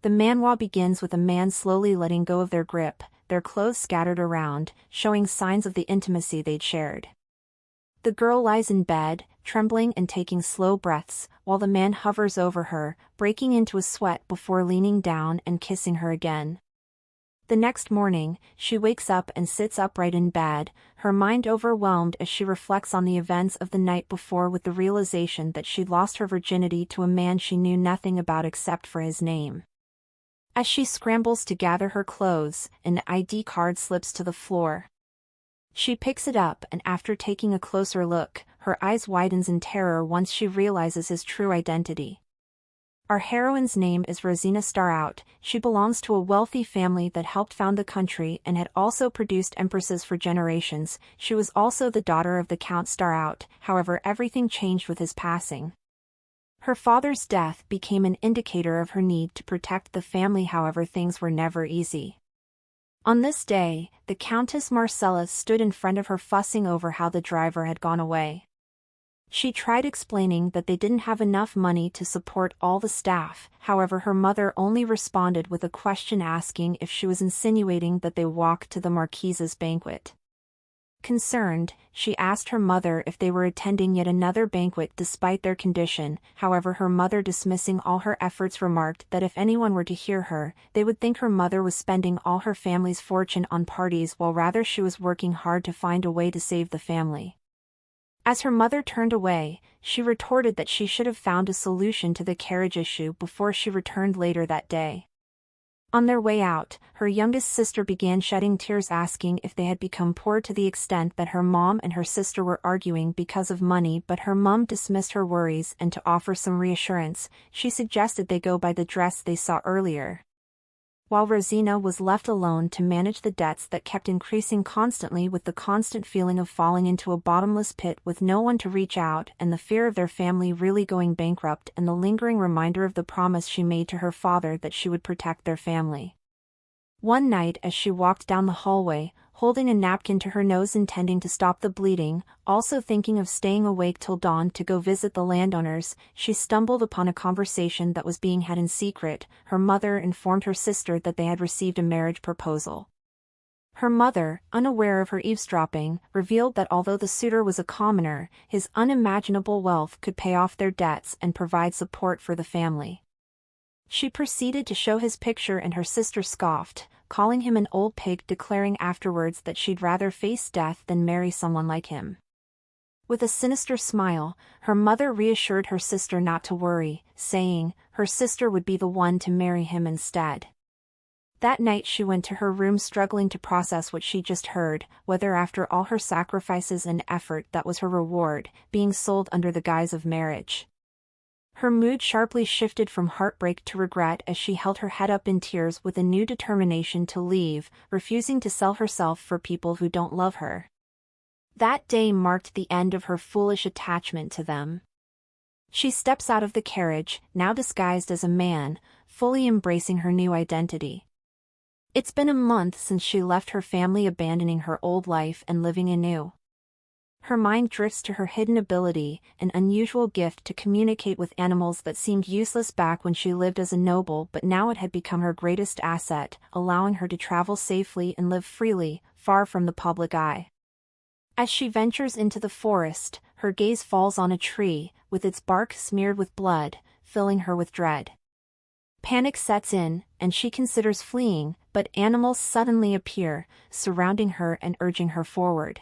The manhwa begins with a man slowly letting go of their grip, their clothes scattered around, showing signs of the intimacy they'd shared. The girl lies in bed, trembling and taking slow breaths, while the man hovers over her, breaking into a sweat before leaning down and kissing her again. The next morning, she wakes up and sits upright in bed, her mind overwhelmed as she reflects on the events of the night before with the realization that she'd lost her virginity to a man she knew nothing about except for his name. As she scrambles to gather her clothes, an ID card slips to the floor. She picks it up and after taking a closer look, her eyes widens in terror once she realizes his true identity. Our heroine's name is Rosina Starout. She belongs to a wealthy family that helped found the country and had also produced empresses for generations. She was also the daughter of the Count Starout, however everything changed with his passing. Her father's death became an indicator of her need to protect the family, however things were never easy. On this day, the Countess Marcella stood in front of her fussing over how the driver had gone away. She tried explaining that they didn't have enough money to support all the staff, however her mother only responded with a question asking if she was insinuating that they walked to the Marquise's banquet. Concerned, she asked her mother if they were attending yet another banquet despite their condition, however her mother dismissing all her efforts remarked that if anyone were to hear her, they would think her mother was spending all her family's fortune on parties while rather she was working hard to find a way to save the family. As her mother turned away, she retorted that she should have found a solution to the carriage issue before she returned later that day. On their way out, her youngest sister began shedding tears asking if they had become poor to the extent that her mom and her sister were arguing because of money, but her mom dismissed her worries and to offer some reassurance, she suggested they go buy the dress they saw earlier. While Rosina was left alone to manage the debts that kept increasing constantly with the constant feeling of falling into a bottomless pit with no one to reach out and the fear of their family really going bankrupt and the lingering reminder of the promise she made to her father that she would protect their family. One night as she walked down the hallway, holding a napkin to her nose intending to stop the bleeding, also thinking of staying awake till dawn to go visit the landowners, she stumbled upon a conversation that was being had in secret. Her mother informed her sister that they had received a marriage proposal. Her mother, unaware of her eavesdropping, revealed that although the suitor was a commoner, his unimaginable wealth could pay off their debts and provide support for the family. She proceeded to show his picture and her sister scoffed, calling him an old pig, declaring afterwards that she'd rather face death than marry someone like him. With a sinister smile, her mother reassured her sister not to worry, saying her sister would be the one to marry him instead. That night she went to her room struggling to process what she just heard, whether after all her sacrifices and effort that was her reward, being sold under the guise of marriage. Her mood sharply shifted from heartbreak to regret as she held her head up in tears with a new determination to leave, refusing to sell herself for people who don't love her. That day marked the end of her foolish attachment to them. She steps out of the carriage, now disguised as a man, fully embracing her new identity. It's been a month since she left her family, abandoning her old life and living anew. Her mind drifts to her hidden ability, an unusual gift to communicate with animals that seemed useless back when she lived as a noble, but now it had become her greatest asset, allowing her to travel safely and live freely, far from the public eye. As she ventures into the forest, her gaze falls on a tree, with its bark smeared with blood, filling her with dread. Panic sets in, and she considers fleeing, but animals suddenly appear, surrounding her and urging her forward.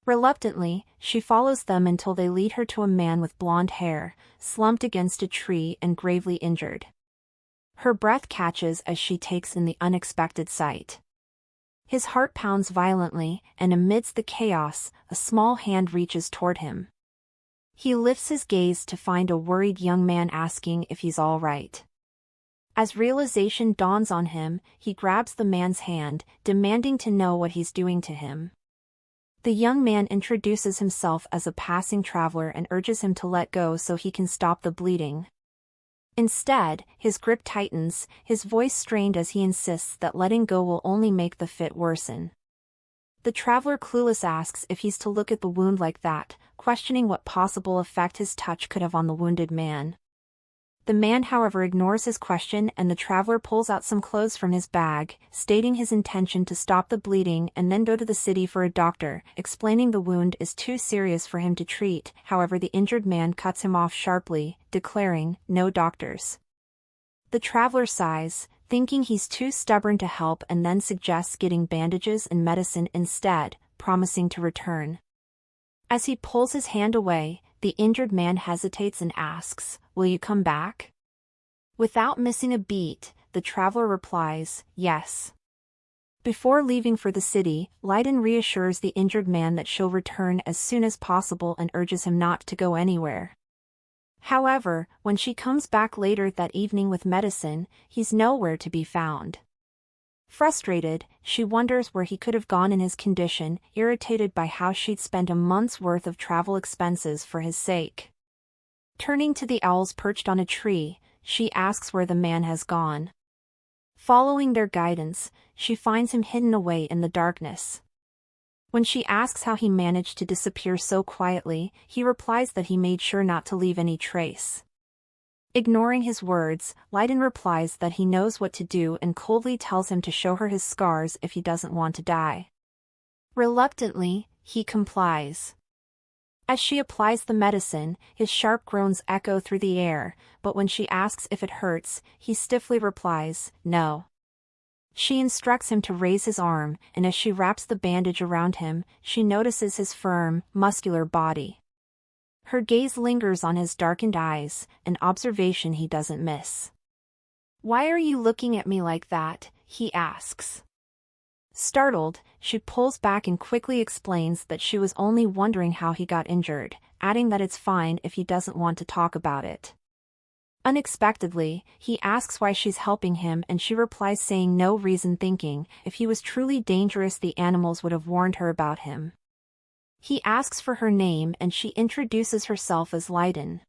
Reluctantly, she follows them until they lead her to a man with blonde hair, slumped against a tree and gravely injured. Her breath catches as she takes in the unexpected sight. His heart pounds violently, and amidst the chaos, a small hand reaches toward him. He lifts his gaze to find a worried young man asking if he's all right. As realization dawns on him, he grabs the man's hand, demanding to know what he's doing to him. The young man introduces himself as a passing traveler and urges him to let go so he can stop the bleeding. Instead, his grip tightens, his voice strained as he insists that letting go will only make the fit worsen. The traveler, clueless, asks if he's to look at the wound like that, questioning what possible effect his touch could have on the wounded man. The man however ignores his question and the traveler pulls out some clothes from his bag, stating his intention to stop the bleeding and then go to the city for a doctor, explaining the wound is too serious for him to treat. However, the injured man cuts him off sharply, declaring, "No doctors." The traveler sighs, thinking he's too stubborn to help, and then suggests getting bandages and medicine instead, promising to return. As he pulls his hand away, the injured man hesitates and asks, "Will you come back?" Without missing a beat, the traveler replies, "Yes." Before leaving for the city, Ilan reassures the injured man that she'll return as soon as possible and urges him not to go anywhere. However, when she comes back later that evening with medicine, he's nowhere to be found. Frustrated, she wonders where he could have gone in his condition, irritated by how she'd spent a month's worth of travel expenses for his sake. Turning to the owls perched on a tree, she asks where the man has gone. Following their guidance, she finds him hidden away in the darkness. When she asks how he managed to disappear so quietly, he replies that he made sure not to leave any trace. Ignoring his words, Ilan replies that he knows what to do and coldly tells him to show her his scars if he doesn't want to die. Reluctantly, he complies. As she applies the medicine, his sharp groans echo through the air, but when she asks if it hurts, he stiffly replies, "No." She instructs him to raise his arm, and as she wraps the bandage around him, she notices his firm, muscular body. Her gaze lingers on his darkened eyes, an observation he doesn't miss. "Why are you looking at me like that?" he asks. Startled, she pulls back and quickly explains that she was only wondering how he got injured, adding that it's fine if he doesn't want to talk about it. Unexpectedly, he asks why she's helping him and she replies saying no reason, thinking if he was truly dangerous the animals would have warned her about him. He asks for her name and she introduces herself as Ilan.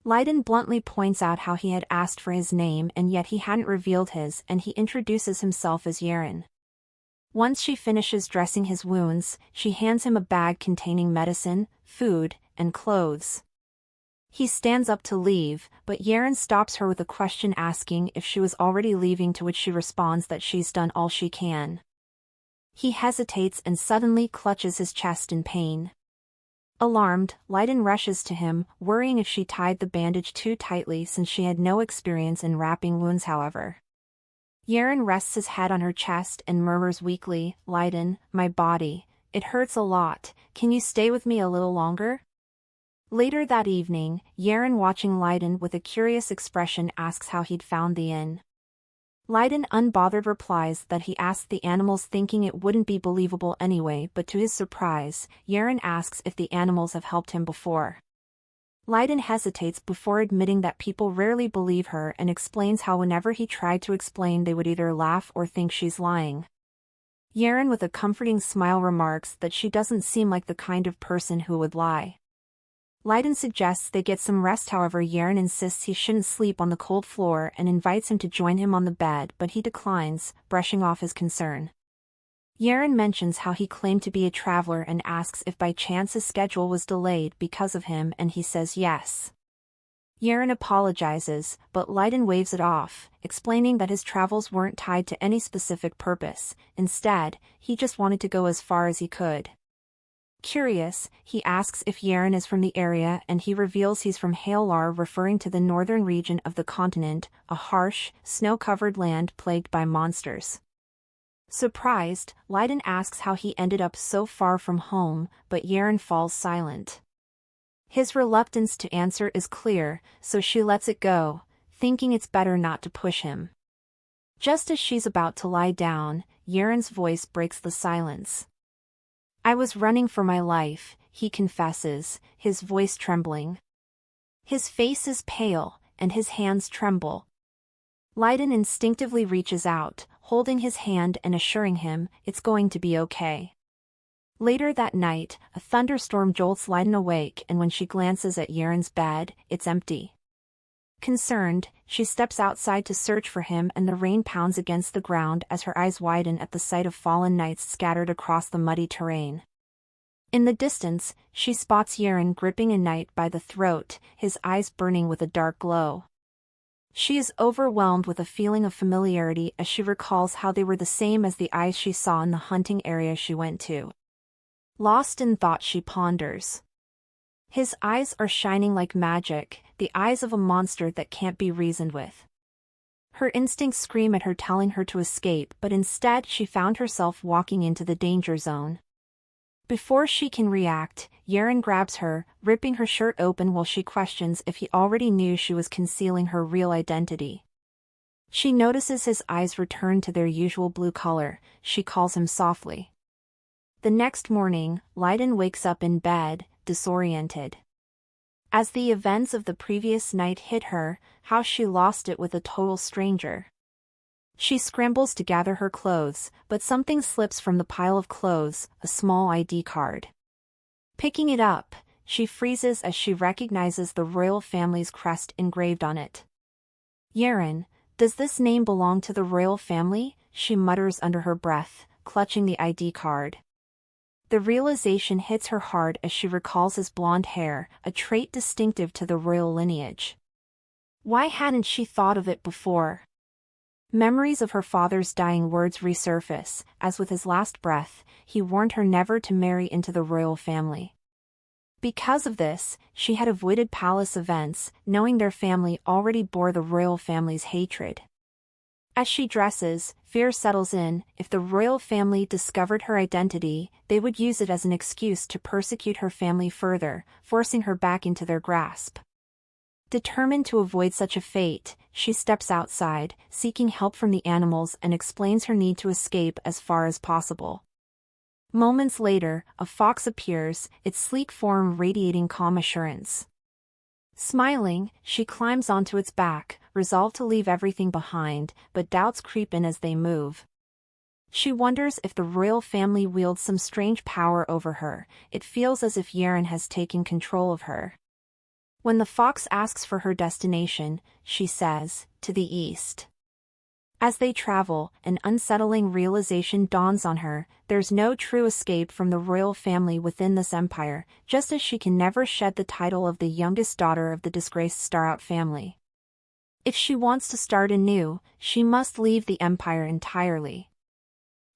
Ilan bluntly points out how he had asked for his name and yet he hadn't revealed his, and he introduces himself as Jaren. Once she finishes dressing his wounds, she hands him a bag containing medicine, food, and clothes. He stands up to leave, but Jaren stops her with a question asking if she was already leaving, to which she responds that she's done all she can. He hesitates and suddenly clutches his chest in pain. Alarmed, Ilan rushes to him, worrying if she tied the bandage too tightly since she had no experience in wrapping wounds. However, Jaren rests his head on her chest and murmurs weakly, "Ilan, my body, it hurts a lot, can you stay with me a little longer?" Later that evening, Jaren, watching Ilan with a curious expression, asks how he'd found the inn. Ilan unbothered replies that he asked the animals, thinking it wouldn't be believable anyway, but to his surprise, Jaren asks if the animals have helped him before. Ilan hesitates before admitting that people rarely believe her and explains how whenever he tried to explain they would either laugh or think she's lying. Jaren with a comforting smile remarks that she doesn't seem like the kind of person who would lie. Ilan suggests they get some rest, however Jaren insists he shouldn't sleep on the cold floor and invites him to join him on the bed, but he declines, brushing off his concern. Jaren mentions how he claimed to be a traveler and asks if by chance his schedule was delayed because of him, and he says yes. Jaren apologizes, but Ilan waves it off, explaining that his travels weren't tied to any specific purpose. Instead, he just wanted to go as far as he could. Curious, he asks if Jaren is from the area, and he reveals he's from Halar, referring to the northern region of the continent, a harsh, snow-covered land plagued by monsters. Surprised, Ilan asks how he ended up so far from home, but Jaren falls silent. His reluctance to answer is clear, so she lets it go, thinking it's better not to push him. Just as she's about to lie down, Jaren's voice breaks the silence. "I was running for my life," he confesses, his voice trembling. His face is pale, and his hands tremble. Ilan instinctively reaches out, holding his hand and assuring him it's going to be okay. Later that night, a thunderstorm jolts Ilan awake, and when she glances at Jaren's bed, it's empty. Concerned, she steps outside to search for him, and the rain pounds against the ground as her eyes widen at the sight of fallen knights scattered across the muddy terrain. In the distance, she spots Jaren gripping a knight by the throat, his eyes burning with a dark glow. She is overwhelmed with a feeling of familiarity as she recalls how they were the same as the eyes she saw in the hunting area she went to. Lost in thought, she ponders. His eyes are shining like magic, the eyes of a monster that can't be reasoned with. Her instincts scream at her, telling her to escape, but instead she found herself walking into the danger zone. Before she can react, Jaren grabs her, ripping her shirt open while she questions if he already knew she was concealing her real identity. She notices his eyes return to their usual blue color. She calls him softly. The next morning, Ilan wakes up in bed, disoriented. As the events of the previous night hit her, how she lost it with a total stranger. She scrambles to gather her clothes, but something slips from the pile of clothes, a small ID card. Picking it up, she freezes as she recognizes the royal family's crest engraved on it. Jaren, does this name belong to the royal family? She mutters under her breath, clutching the ID card. The realization hits her hard as she recalls his blonde hair, a trait distinctive to the royal lineage. Why hadn't she thought of it before? Memories of her father's dying words resurface, as with his last breath, he warned her never to marry into the royal family. Because of this, she had avoided palace events, knowing their family already bore the royal family's hatred. As she dresses, fear settles in. If the royal family discovered her identity, they would use it as an excuse to persecute her family further, forcing her back into their grasp. Determined to avoid such a fate, she steps outside, seeking help from the animals, and explains her need to escape as far as possible. Moments later, a fox appears, its sleek form radiating calm assurance. Smiling, she climbs onto its back, resolved to leave everything behind, but doubts creep in as they move. She wonders if the royal family wields some strange power over her. It feels as if Jaren has taken control of her. When the fox asks for her destination, she says, to the east. As they travel, an unsettling realization dawns on her: there's no true escape from the royal family within this empire, just as she can never shed the title of the youngest daughter of the disgraced Starout family. If she wants to start anew, she must leave the empire entirely.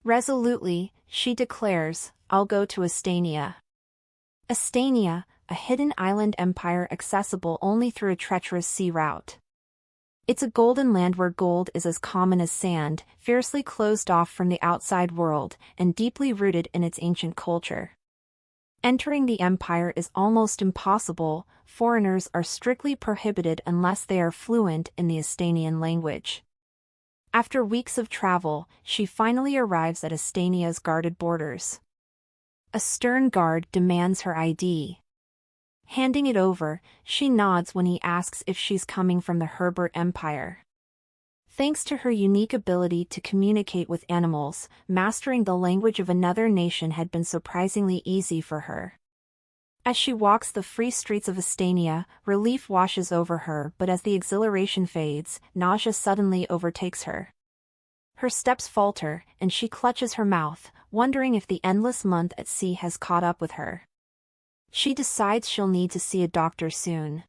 Resolutely, she declares, I'll go to Aania. Aania, a hidden island empire accessible only through a treacherous sea route. It's a golden land where gold is as common as sand, fiercely closed off from the outside world, and deeply rooted in its ancient culture. Entering the empire is almost impossible. Foreigners are strictly prohibited unless they are fluent in the Aanian language. After weeks of travel, she finally arrives at Aania's guarded borders. A stern guard demands her ID. Handing it over, she nods when he asks if she's coming from the Herbert Empire. Thanks to her unique ability to communicate with animals, mastering the language of another nation had been surprisingly easy for her. As she walks the free streets of Aania, relief washes over her, but as the exhilaration fades, nausea suddenly overtakes her. Her steps falter, and she clutches her mouth, wondering if the endless month at sea has caught up with her. She decides she'll need to see a doctor soon.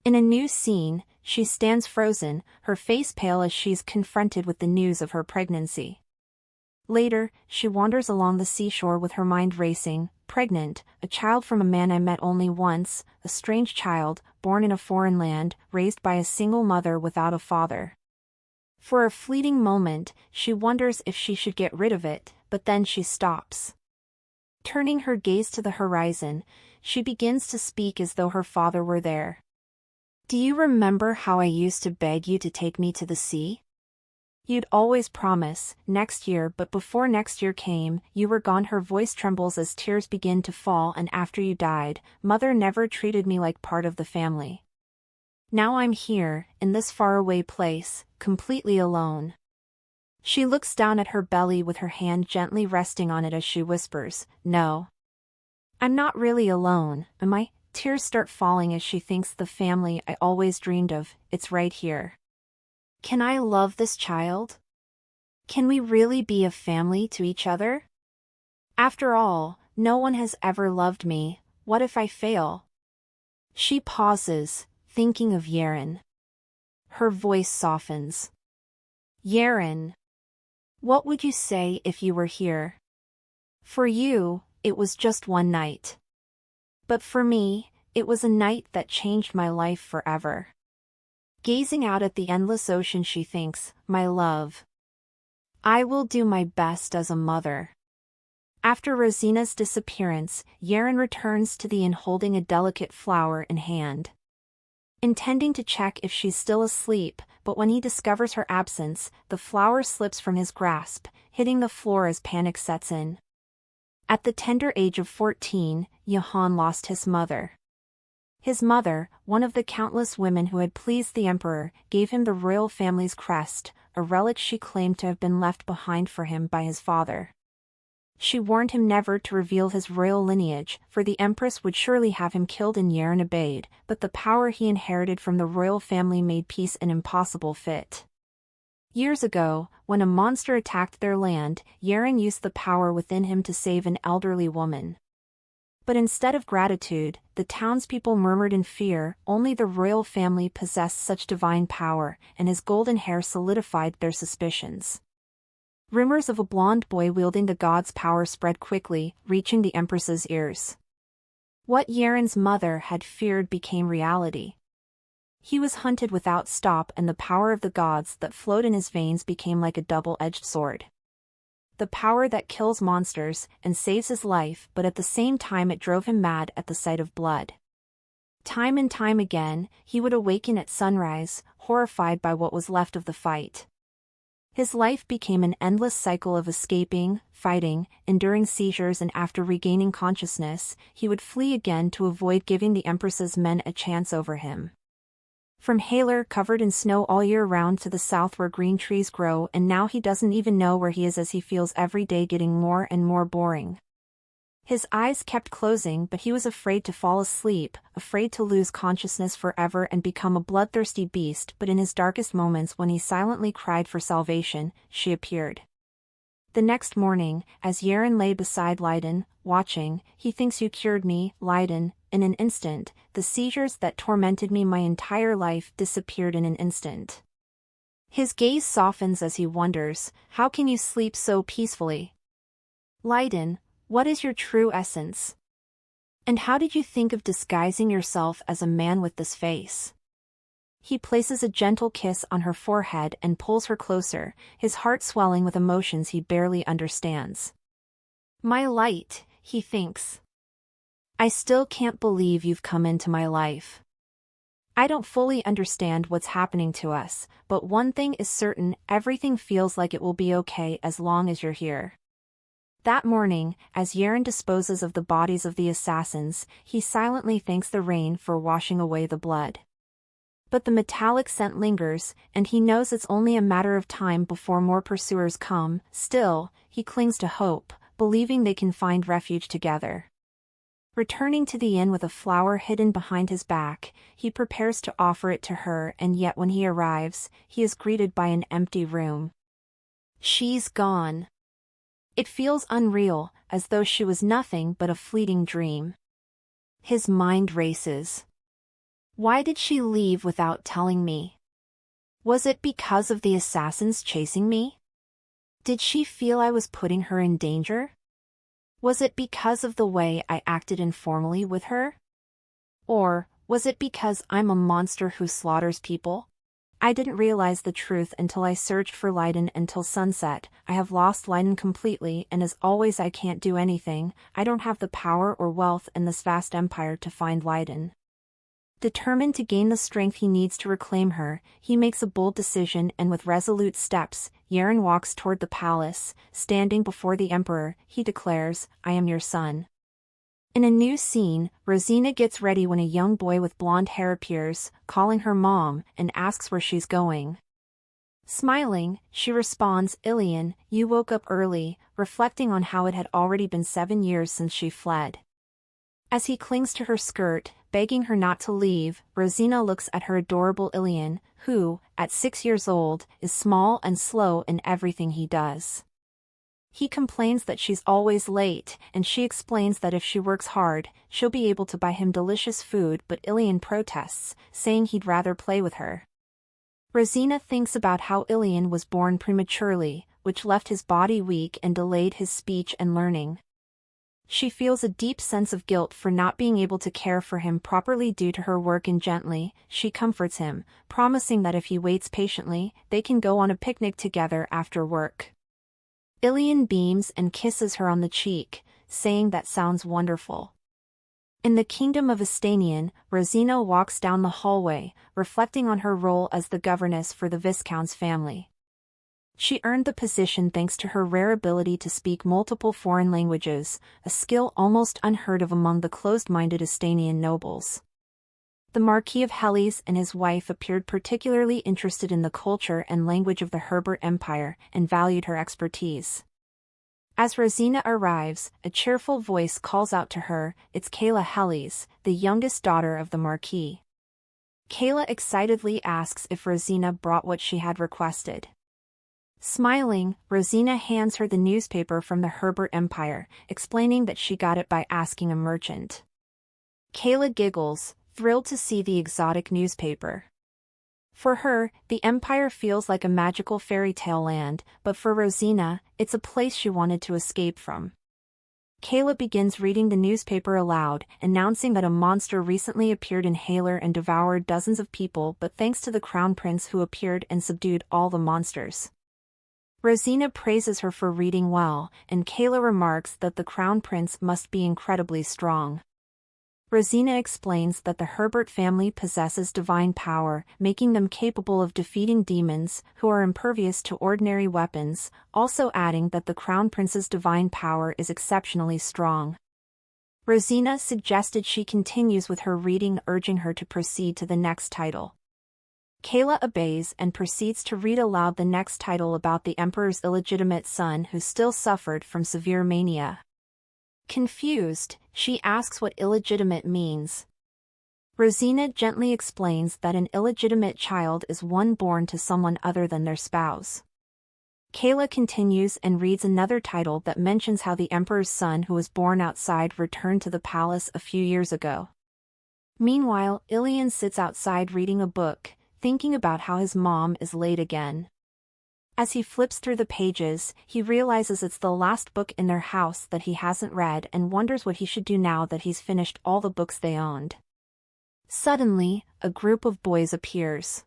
In a new scene, she stands frozen, her face pale as she's confronted with the news of her pregnancy. Later, she wanders along the seashore with her mind racing, pregnant, a child from a man I met only once, a strange child, born in a foreign land, raised by a single mother without a father. For a fleeting moment, she wonders if she should get rid of it, but then she stops. Turning her gaze to the horizon, she begins to speak as though her father were there. Do you remember how I used to beg you to take me to the sea? You'd always promise, next year, but before next year came, you were gone. Her voice trembles as tears begin to fall. And after you died, Mother never treated me like part of the family. Now I'm here, in this faraway place, completely alone. She looks down at her belly with her hand gently resting on it as she whispers, No. I'm not really alone, am I? Tears start falling as she thinks the family I always dreamed of, it's right here. Can I love this child? Can we really be a family to each other? After all, no one has ever loved me. What if I fail? She pauses, thinking of Jaren. Her voice softens. Jaren. What would you say if you were here? For you, it was just one night. But for me, it was a night that changed my life forever. Gazing out at the endless ocean, she thinks, my love. I will do my best as a mother. After Rosina's disappearance, Jaren returns to the inn holding a delicate flower in hand. Intending to check if she's still asleep, but when he discovers her absence, the flower slips from his grasp, hitting the floor as panic sets in. At the tender age of 14, Johann lost his mother. His mother, one of the countless women who had pleased the emperor, gave him the royal family's crest, a relic she claimed to have been left behind for him by his father. She warned him never to reveal his royal lineage, for the empress would surely have him killed, and Jaren obeyed, but the power he inherited from the royal family made peace an impossible fit. Years ago, when a monster attacked their land, Jaren used the power within him to save an elderly woman. But instead of gratitude, the townspeople murmured in fear. Only the royal family possessed such divine power, and his golden hair solidified their suspicions. Rumors of a blonde boy wielding the god's power spread quickly, reaching the empress's ears. What Jaren's mother had feared became reality. He was hunted without stop, and the power of the gods that flowed in his veins became like a double-edged sword. The power that kills monsters and saves his life, but at the same time it drove him mad at the sight of blood. Time and time again, he would awaken at sunrise, horrified by what was left of the fight. His life became an endless cycle of escaping, fighting, enduring seizures, and after regaining consciousness, he would flee again to avoid giving the Empress's men a chance over him. From Haler covered in snow all year round to the south where green trees grow, and now he doesn't even know where he is as he feels every day getting more and more boring. His eyes kept closing, but he was afraid to fall asleep, afraid to lose consciousness forever and become a bloodthirsty beast. But in his darkest moments, when he silently cried for salvation, she appeared. The next morning, as Jaren lay beside Ilan, watching, he thinks, you cured me, Ilan. In an instant, the seizures that tormented me my entire life disappeared in an instant. His gaze softens as he wonders, how can you sleep so peacefully? Ilan, what is your true essence? And how did you think of disguising yourself as a man with this face? He places a gentle kiss on her forehead and pulls her closer, his heart swelling with emotions he barely understands. My light, he thinks. I still can't believe you've come into my life. I don't fully understand what's happening to us, but one thing is certain, everything feels like it will be okay as long as you're here. That morning, as Jaren disposes of the bodies of the assassins, he silently thanks the rain for washing away the blood. But the metallic scent lingers, and he knows it's only a matter of time before more pursuers come. Still, he clings to hope, believing they can find refuge together. Returning to the inn with a flower hidden behind his back, he prepares to offer it to her, and yet when he arrives, he is greeted by an empty room. She's gone. It feels unreal, as though she was nothing but a fleeting dream. His mind races. Why did she leave without telling me? Was it because of the assassins chasing me? Did she feel I was putting her in danger? Was it because of the way I acted informally with her? Or was it because I'm a monster who slaughters people? I didn't realize the truth until I searched for Ilan until sunset. I have lost Ilan completely, and as always I can't do anything. I don't have the power or wealth in this vast empire to find Ilan. Determined to gain the strength he needs to reclaim her, he makes a bold decision, and with resolute steps, Jaren walks toward the palace. Standing before the emperor, he declares, I am your son. In a new scene, Rosina gets ready when a young boy with blonde hair appears, calling her mom, and asks where she's going. Smiling, she responds, Ilan, you woke up early, reflecting on how it had already been 7 years since she fled. As he clings to her skirt, begging her not to leave, Rosina looks at her adorable Ilan, who, at 6 years old, is small and slow in everything he does. He complains that she's always late, and she explains that if she works hard, she'll be able to buy him delicious food, but Ilan protests, saying he'd rather play with her. Rosina thinks about how Ilan was born prematurely, which left his body weak and delayed his speech and learning. She feels a deep sense of guilt for not being able to care for him properly due to her work, and gently, she comforts him, promising that if he waits patiently, they can go on a picnic together after work. Ilan beams and kisses her on the cheek, saying that sounds wonderful. In the kingdom of Aania, Rosina walks down the hallway, reflecting on her role as the governess for the Viscount's family. She earned the position thanks to her rare ability to speak multiple foreign languages, a skill almost unheard of among the closed-minded Aanian nobles. The Marquis of Helles and his wife appeared particularly interested in the culture and language of the Herbert Empire and valued her expertise. As Rosina arrives, a cheerful voice calls out to her, "It's Kayla Helles, the youngest daughter of the Marquis." Kayla excitedly asks if Rosina brought what she had requested. Smiling, Rosina hands her the newspaper from the Herbert Empire, explaining that she got it by asking a merchant. Kayla giggles, thrilled to see the exotic newspaper. For her, the Empire feels like a magical fairy tale land, but for Rosina, it's a place she wanted to escape from. Kayla begins reading the newspaper aloud, announcing that a monster recently appeared in Haler and devoured dozens of people, but thanks to the Crown Prince who appeared and subdued all the monsters. Rosina praises her for reading well, and Kayla remarks that the Crown Prince must be incredibly strong. Rosina explains that the Herbert family possesses divine power, making them capable of defeating demons who are impervious to ordinary weapons, also adding that the Crown Prince's divine power is exceptionally strong. Rosina suggested she continues with her reading, urging her to proceed to the next title. Kayla obeys and proceeds to read aloud the next title about the Emperor's illegitimate son who still suffered from severe mania. Confused, she asks what illegitimate means. Rosina gently explains that an illegitimate child is one born to someone other than their spouse. Kayla continues and reads another title that mentions how the Emperor's son who was born outside returned to the palace a few years ago. Meanwhile, Ilan sits outside reading a book, thinking about how his mom is late again. As he flips through the pages, he realizes it's the last book in their house that he hasn't read and wonders what he should do now that he's finished all the books they owned. Suddenly, a group of boys appears.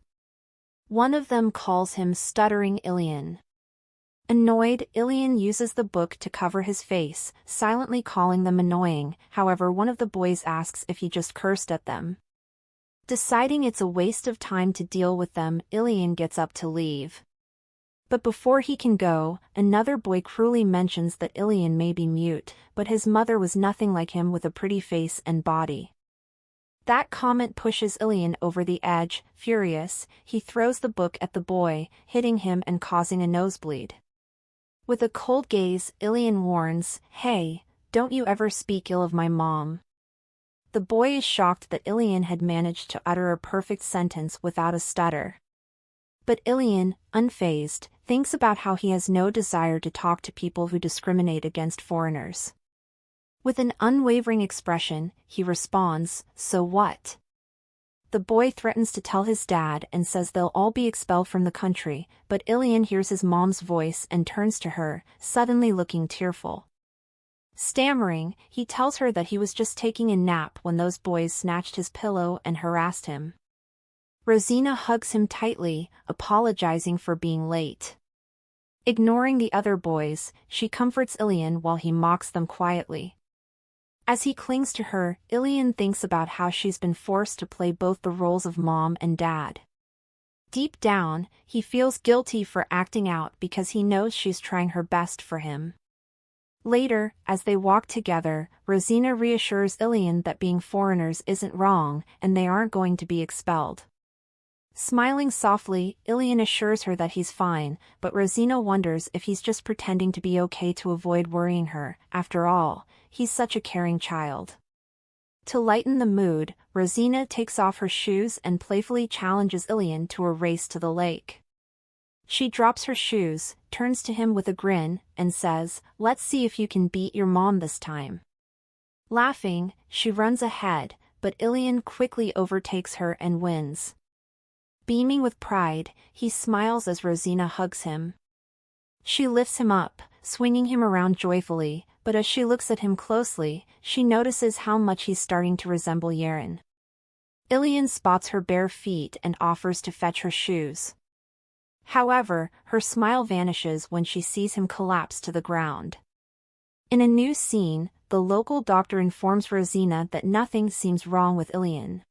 One of them calls him Stuttering Ilan. Annoyed, Ilan uses the book to cover his face, silently calling them annoying. However, one of the boys asks if he just cursed at them. Deciding it's a waste of time to deal with them, Ilan gets up to leave. But before he can go, another boy cruelly mentions that Ilan may be mute, but his mother was nothing like him with a pretty face and body. That comment pushes Ilan over the edge. Furious, he throws the book at the boy, hitting him and causing a nosebleed. With a cold gaze, Ilan warns, "Hey, don't you ever speak ill of my mom." The boy is shocked that Ilan had managed to utter a perfect sentence without a stutter. But Ilan, unfazed, thinks about how he has no desire to talk to people who discriminate against foreigners. With an unwavering expression, he responds, "So what?" The boy threatens to tell his dad and says they'll all be expelled from the country, but Ilan hears his mom's voice and turns to her, suddenly looking tearful. Stammering, he tells her that he was just taking a nap when those boys snatched his pillow and harassed him. Rosina hugs him tightly, apologizing for being late. Ignoring the other boys, she comforts Ilan while he mocks them quietly. As he clings to her, Ilan thinks about how she's been forced to play both the roles of mom and dad. Deep down, he feels guilty for acting out because he knows she's trying her best for him. Later, as they walk together, Rosina reassures Ilan that being foreigners isn't wrong, and they aren't going to be expelled. Smiling softly, Ilan assures her that he's fine, but Rosina wonders if he's just pretending to be okay to avoid worrying her. After all, he's such a caring child. To lighten the mood, Rosina takes off her shoes and playfully challenges Ilan to a race to the lake. She drops her shoes, turns to him with a grin, and says, "Let's see if you can beat your mom this time." Laughing, she runs ahead, but Ilan quickly overtakes her and wins. Beaming with pride, he smiles as Rosina hugs him. She lifts him up, swinging him around joyfully, but as she looks at him closely, she notices how much he's starting to resemble Jaren. Ilan spots her bare feet and offers to fetch her shoes. However, her smile vanishes when she sees him collapse to the ground. In a new scene, the local doctor informs Rosina that nothing seems wrong with Ilan.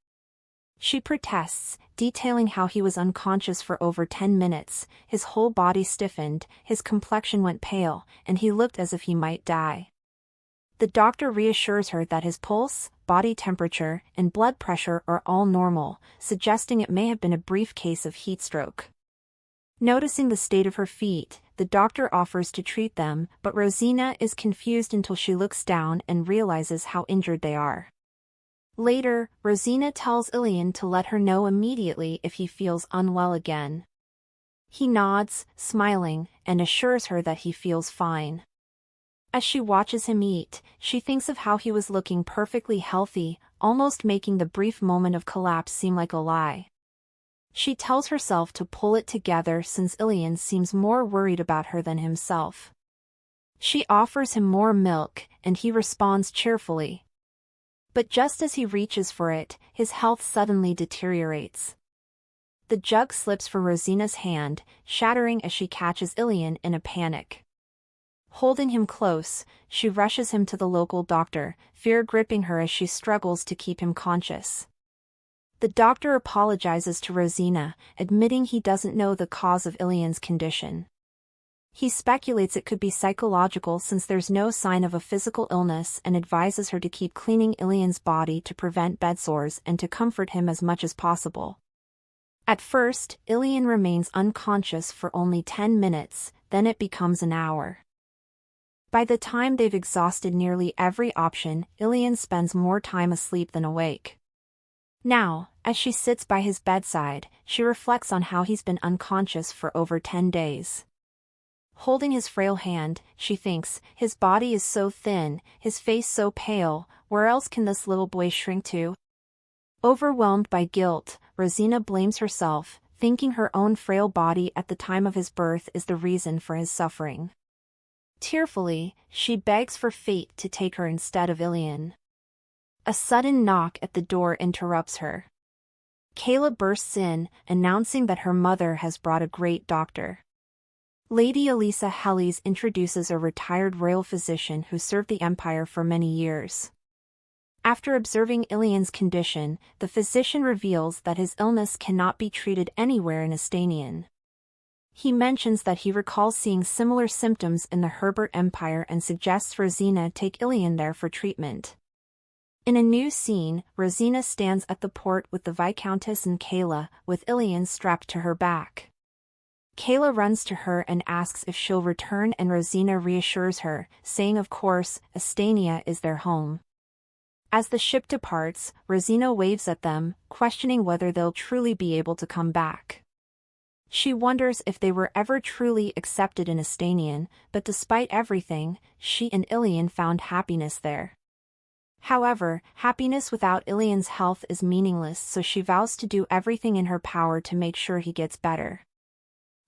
She protests, detailing how he was unconscious for over 10 minutes, his whole body stiffened, his complexion went pale, and he looked as if he might die. The doctor reassures her that his pulse, body temperature, and blood pressure are all normal, suggesting it may have been a brief case of heat stroke. Noticing the state of her feet, the doctor offers to treat them, but Rosina is confused until she looks down and realizes how injured they are. Later, Rosina tells Ilan to let her know immediately if he feels unwell again. He nods, smiling, and assures her that he feels fine. As she watches him eat, she thinks of how he was looking perfectly healthy, almost making the brief moment of collapse seem like a lie. She tells herself to pull it together since Ilan seems more worried about her than himself. She offers him more milk, and he responds cheerfully. But just as he reaches for it, his health suddenly deteriorates. The jug slips from Rosina's hand, shattering as she catches Ilan in a panic. Holding him close, she rushes him to the local doctor, fear gripping her as she struggles to keep him conscious. The doctor apologizes to Rosina, admitting he doesn't know the cause of Ilan's condition. He speculates it could be psychological since there's no sign of a physical illness and advises her to keep cleaning Ilan's body to prevent bedsores and to comfort him as much as possible. At first, Ilan remains unconscious for only 10 minutes, then it becomes an hour. By the time they've exhausted nearly every option, Ilan spends more time asleep than awake. Now, as she sits by his bedside, she reflects on how he's been unconscious for over 10 days. Holding his frail hand, she thinks, his body is so thin, his face so pale, where else can this little boy shrink to? Overwhelmed by guilt, Rosina blames herself, thinking her own frail body at the time of his birth is the reason for his suffering. Tearfully, she begs for fate to take her instead of Ilan. A sudden knock at the door interrupts her. Kayla bursts in, announcing that her mother has brought a great doctor. Lady Elisa Helles introduces a retired royal physician who served the Empire for many years. After observing Ilan's condition, the physician reveals that his illness cannot be treated anywhere in Aania. He mentions that he recalls seeing similar symptoms in the Herbert Empire and suggests Rosina take Ilan there for treatment. In a new scene, Rosina stands at the port with the Viscountess and Kayla, with Ilan strapped to her back. Kayla runs to her and asks if she'll return, and Rosina reassures her, saying of course, Aania is their home. As the ship departs, Rosina waves at them, questioning whether they'll truly be able to come back. She wonders if they were ever truly accepted in Aania, but despite everything, she and Ilan found happiness there. However, happiness without Ilan's health is meaningless, so she vows to do everything in her power to make sure he gets better.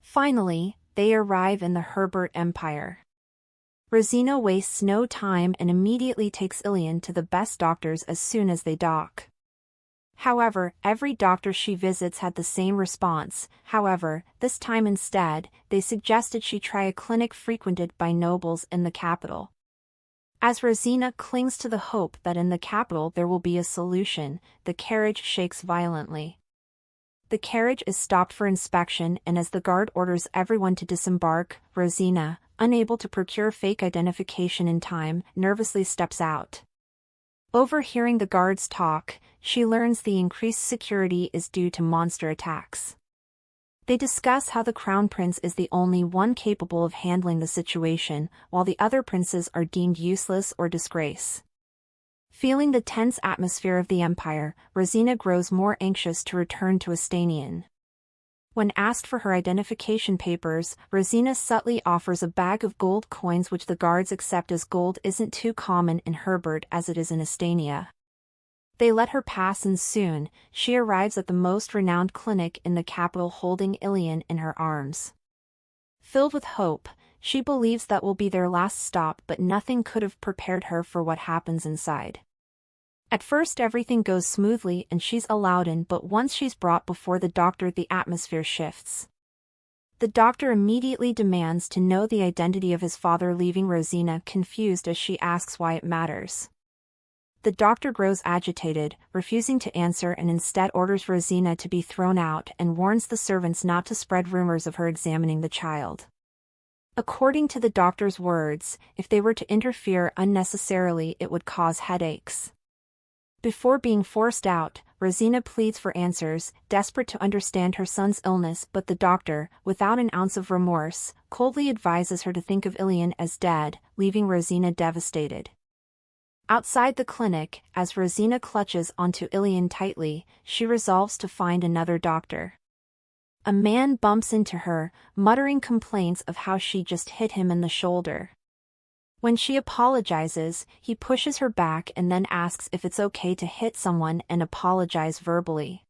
Finally, they arrive in the Herbert Empire. Rosina wastes no time and immediately takes Ilan to the best doctors as soon as they dock. However, every doctor she visits had the same response. However, this time instead, they suggested she try a clinic frequented by nobles in the capital. As Rosina clings to the hope that in the capital there will be a solution, the carriage shakes violently. The carriage is stopped for inspection, and as the guard orders everyone to disembark, Rosina, unable to procure fake identification in time, nervously steps out. Overhearing the guards talk, she learns the increased security is due to monster attacks. They discuss how the Crown Prince is the only one capable of handling the situation, while the other princes are deemed useless or disgrace. Feeling the tense atmosphere of the Empire, Rosina grows more anxious to return to Aania. When asked for her identification papers, Rosina subtly offers a bag of gold coins, which the guards accept as gold isn't too common in Herbert as it is in Aania. They let her pass and soon, she arrives at the most renowned clinic in the capital holding Ilan in her arms. Filled with hope, she believes that will be their last stop, but nothing could have prepared her for what happens inside. At first everything goes smoothly and she's allowed in, but once she's brought before the doctor the atmosphere shifts. The doctor immediately demands to know the identity of his father, leaving Rosina confused as she asks why it matters. The doctor grows agitated, refusing to answer, and instead orders Rosina to be thrown out and warns the servants not to spread rumors of her examining the child. According to the doctor's words, if they were to interfere unnecessarily it would cause headaches. Before being forced out, Rosina pleads for answers, desperate to understand her son's illness, but the doctor, without an ounce of remorse, coldly advises her to think of Ilan as dead, leaving Rosina devastated. Outside the clinic, as Rosina clutches onto Ilan tightly, she resolves to find another doctor. A man bumps into her, muttering complaints of how she just hit him in the shoulder. When she apologizes, he pushes her back and then asks if it's okay to hit someone and apologize verbally.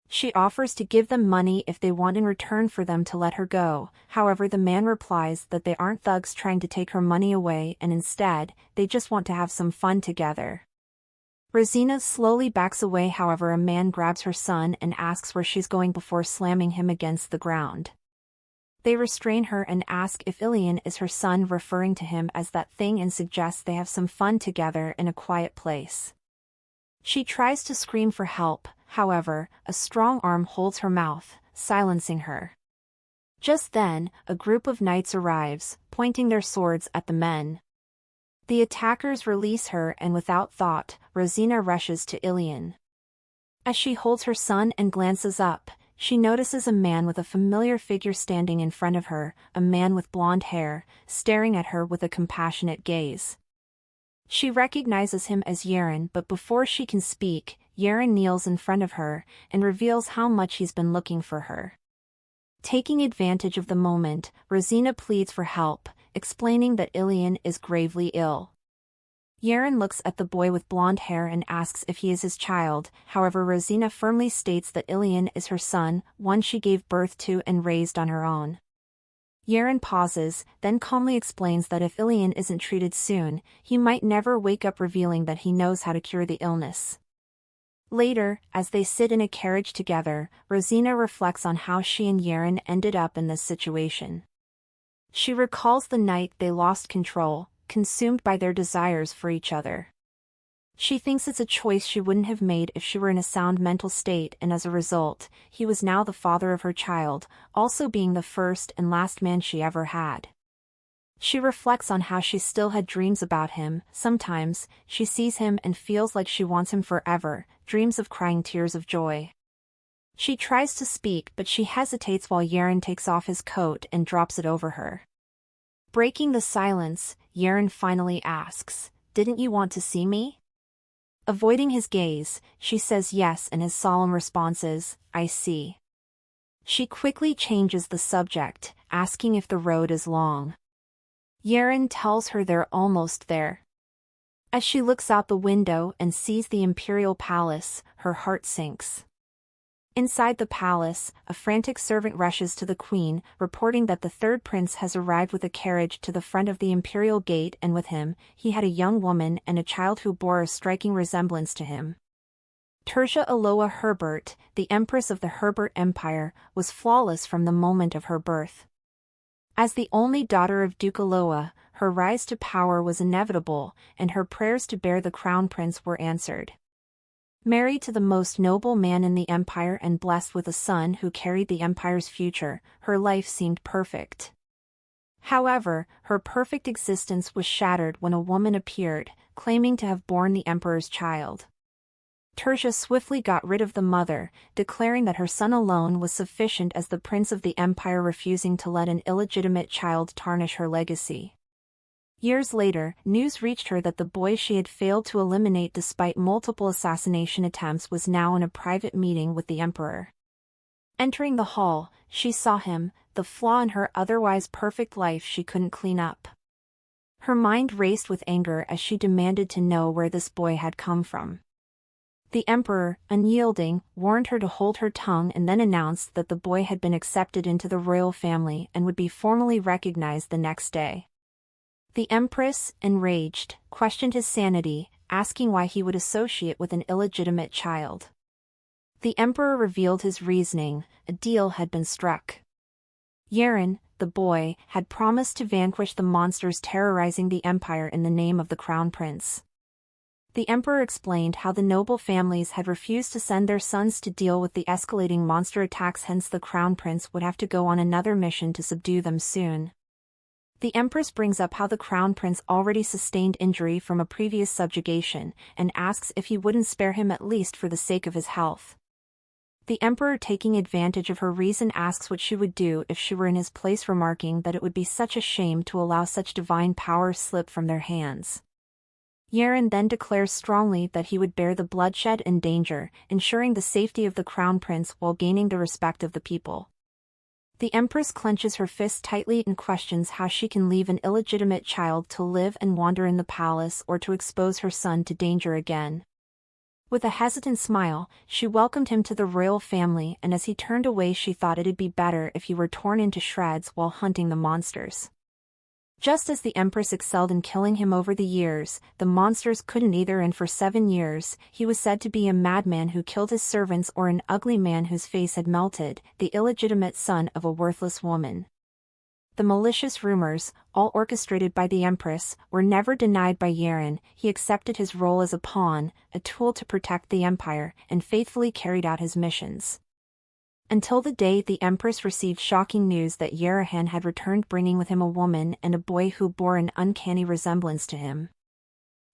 She offers to give them money if they want in return for them to let her go. However, the man replies that they aren't thugs trying to take her money away, and instead, they just want to have some fun together. Rosina slowly backs away, however a man grabs her son and asks where she's going before slamming him against the ground. They restrain her and ask if Ilan is her son, referring to him as that thing, and suggest they have some fun together in a quiet place. She tries to scream for help, however, a strong arm holds her mouth, silencing her. Just then, a group of knights arrives, pointing their swords at the men. The attackers release her and without thought, Rosina rushes to Ilan. As she holds her son and glances up, she notices a man with a familiar figure standing in front of her, a man with blonde hair, staring at her with a compassionate gaze. She recognizes him as Jaren, but before she can speak, Jaren kneels in front of her and reveals how much he's been looking for her. Taking advantage of the moment, Rosina pleads for help, explaining that Ilan is gravely ill. Jaren looks at the boy with blonde hair and asks if he is his child, however Rosina firmly states that Ilan is her son, one she gave birth to and raised on her own. Jaren pauses, then calmly explains that if Ilan isn't treated soon, he might never wake up, revealing that he knows how to cure the illness. Later, as they sit in a carriage together, Rosina reflects on how she and Jaren ended up in this situation. She recalls the night they lost control, consumed by their desires for each other. She thinks it's a choice she wouldn't have made if she were in a sound mental state, and as a result, he was now the father of her child, also being the first and last man she ever had. She reflects on how she still had dreams about him. Sometimes, she sees him and feels like she wants him forever, dreams of crying tears of joy. She tries to speak, but she hesitates while Jaren takes off his coat and drops it over her. Breaking the silence, Jaren finally asks, "Didn't you want to see me?" Avoiding his gaze, she says yes, and his solemn response is, "I see." She quickly changes the subject, asking if the road is long. Jaren tells her they're almost there. As she looks out the window and sees the Imperial palace, her heart sinks. Inside the palace, a frantic servant rushes to the queen, reporting that the third prince has arrived with a carriage to the front of the Imperial gate, and with him, he had a young woman and a child who bore a striking resemblance to him. Tertia Aloa Herbert, the empress of the Herbert Empire, was flawless from the moment of her birth. As the only daughter of Duke Aloa, her rise to power was inevitable, and her prayers to bear the crown prince were answered. Married to the most noble man in the empire and blessed with a son who carried the empire's future, her life seemed perfect. However, her perfect existence was shattered when a woman appeared, claiming to have borne the emperor's child. Tertia swiftly got rid of the mother, declaring that her son alone was sufficient as the prince of the empire, refusing to let an illegitimate child tarnish her legacy. Years later, news reached her that the boy she had failed to eliminate despite multiple assassination attempts was now in a private meeting with the emperor. Entering the hall, she saw him, the flaw in her otherwise perfect life she couldn't clean up. Her mind raced with anger as she demanded to know where this boy had come from. The emperor, unyielding, warned her to hold her tongue and then announced that the boy had been accepted into the royal family and would be formally recognized the next day. The empress, enraged, questioned his sanity, asking why he would associate with an illegitimate child. The emperor revealed his reasoning: a deal had been struck. Jaren, the boy, had promised to vanquish the monsters terrorizing the empire in the name of the crown prince. The emperor explained how the noble families had refused to send their sons to deal with the escalating monster attacks, hence the crown prince would have to go on another mission to subdue them soon. The empress brings up how the crown prince already sustained injury from a previous subjugation, and asks if he wouldn't spare him at least for the sake of his health. The emperor, taking advantage of her reason, asks what she would do if she were in his place, remarking that it would be such a shame to allow such divine power slip from their hands. Jaren then declares strongly that he would bear the bloodshed and danger, ensuring the safety of the crown prince while gaining the respect of the people. The empress clenches her fist tightly and questions how she can leave an illegitimate child to live and wander in the palace or to expose her son to danger again. With a hesitant smile, she welcomed him to the royal family, and as he turned away she thought it'd be better if he were torn into shreds while hunting the monsters. Just as the empress excelled in killing him over the years, the monsters couldn't either, and for 7 years, he was said to be a madman who killed his servants or an ugly man whose face had melted, the illegitimate son of a worthless woman. The malicious rumors, all orchestrated by the empress, were never denied by Jaren. He accepted his role as a pawn, a tool to protect the empire, and faithfully carried out his missions. Until the day the empress received shocking news that Jaren had returned, bringing with him a woman and a boy who bore an uncanny resemblance to him.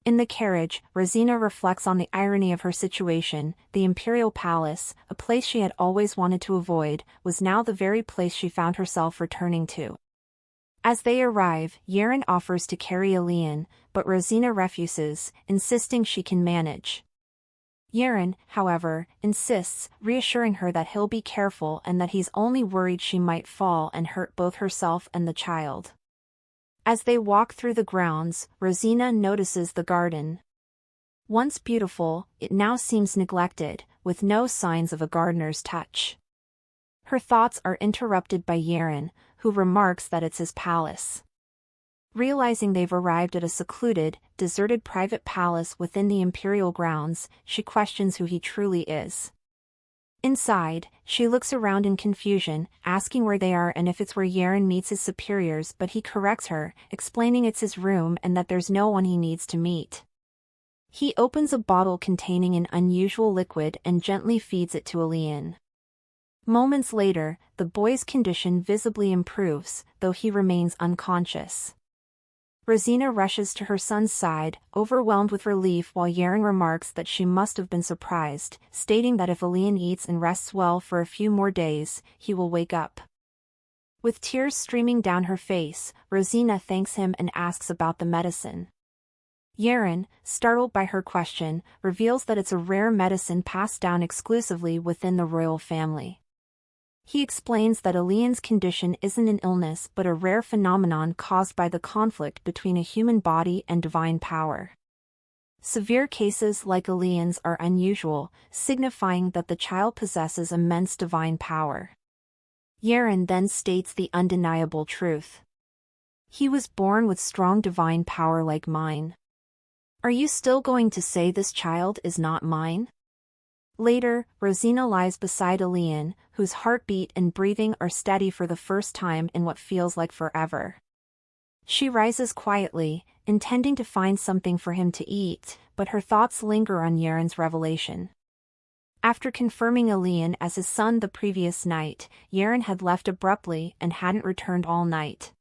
In the carriage, Rosina reflects on the irony of her situation. The Imperial Palace, a place she had always wanted to avoid, was now the very place she found herself returning to. As they arrive, Jaren offers to carry Ilan, but Rosina refuses, insisting she can manage. Jaren, however, insists, reassuring her that he'll be careful and that he's only worried she might fall and hurt both herself and the child. As they walk through the grounds, Rosina notices the garden. Once beautiful, it now seems neglected, with no signs of a gardener's touch. Her thoughts are interrupted by Jaren, who remarks that it's his palace. Realizing they've arrived at a secluded, deserted private palace within the imperial grounds, she questions who he truly is. Inside, she looks around in confusion, asking where they are and if it's where Jaren meets his superiors, but he corrects her, explaining it's his room and that there's no one he needs to meet. He opens a bottle containing an unusual liquid and gently feeds it to Ilan. Moments later, the boy's condition visibly improves, though he remains unconscious. Rosina rushes to her son's side, overwhelmed with relief, while Jaren remarks that she must have been surprised, stating that if Ilan eats and rests well for a few more days, he will wake up. With tears streaming down her face, Rosina thanks him and asks about the medicine. Jaren, startled by her question, reveals that it's a rare medicine passed down exclusively within the royal family. He explains that Ilan's condition isn't an illness but a rare phenomenon caused by the conflict between a human body and divine power. Severe cases like Ilan's are unusual, signifying that the child possesses immense divine power. Jaren then states the undeniable truth. He was born with strong divine power like mine. Are you still going to say this child is not mine? Later, Rosina lies beside Ilan, whose heartbeat and breathing are steady for the first time in what feels like forever. She rises quietly, intending to find something for him to eat, but her thoughts linger on Jaren's revelation. After confirming Ilan as his son the previous night, Jaren had left abruptly and hadn't returned all night.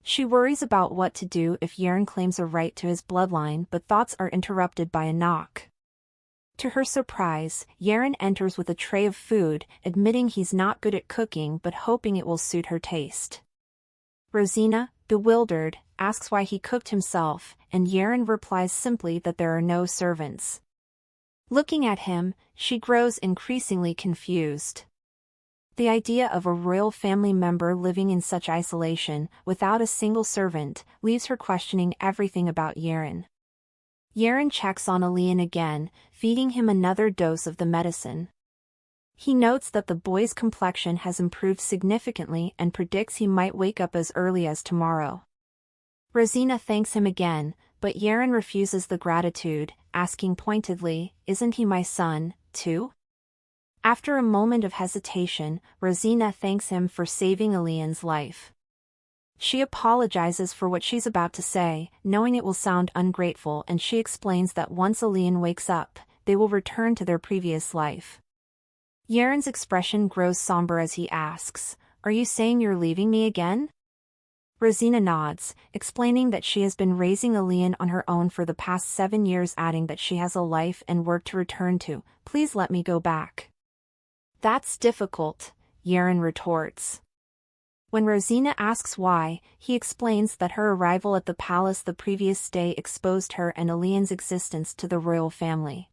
She worries about what to do if Jaren claims a right to his bloodline, but thoughts are interrupted by a knock. To her surprise, Jaren enters with a tray of food, admitting he's not good at cooking but hoping it will suit her taste. Rosina, bewildered, asks why he cooked himself, and Jaren replies simply that there are no servants. Looking at him, she grows increasingly confused. The idea of a royal family member living in such isolation, without a single servant, leaves her questioning everything about Jaren. Jaren checks on Ilan again, feeding him another dose of the medicine. He notes that the boy's complexion has improved significantly and predicts he might wake up as early as tomorrow. Rosina thanks him again, but Jaren refuses the gratitude, asking pointedly, "Isn't he my son, too?" After a moment of hesitation, Rosina thanks him for saving Ilan's life. She apologizes for what she's about to say, knowing it will sound ungrateful, and she explains that once Ilan wakes up, they will return to their previous life. Jaren's expression grows somber as he asks, "Are you saying you're leaving me again?" Rosina nods, explaining that she has been raising Ilan on her own for the past 7 years, adding that she has a life and work to return to. "Please let me go back." "That's difficult," Jaren retorts. When Rosina asks why, he explains that her arrival at the palace the previous day exposed her and Ilan's existence to the royal family.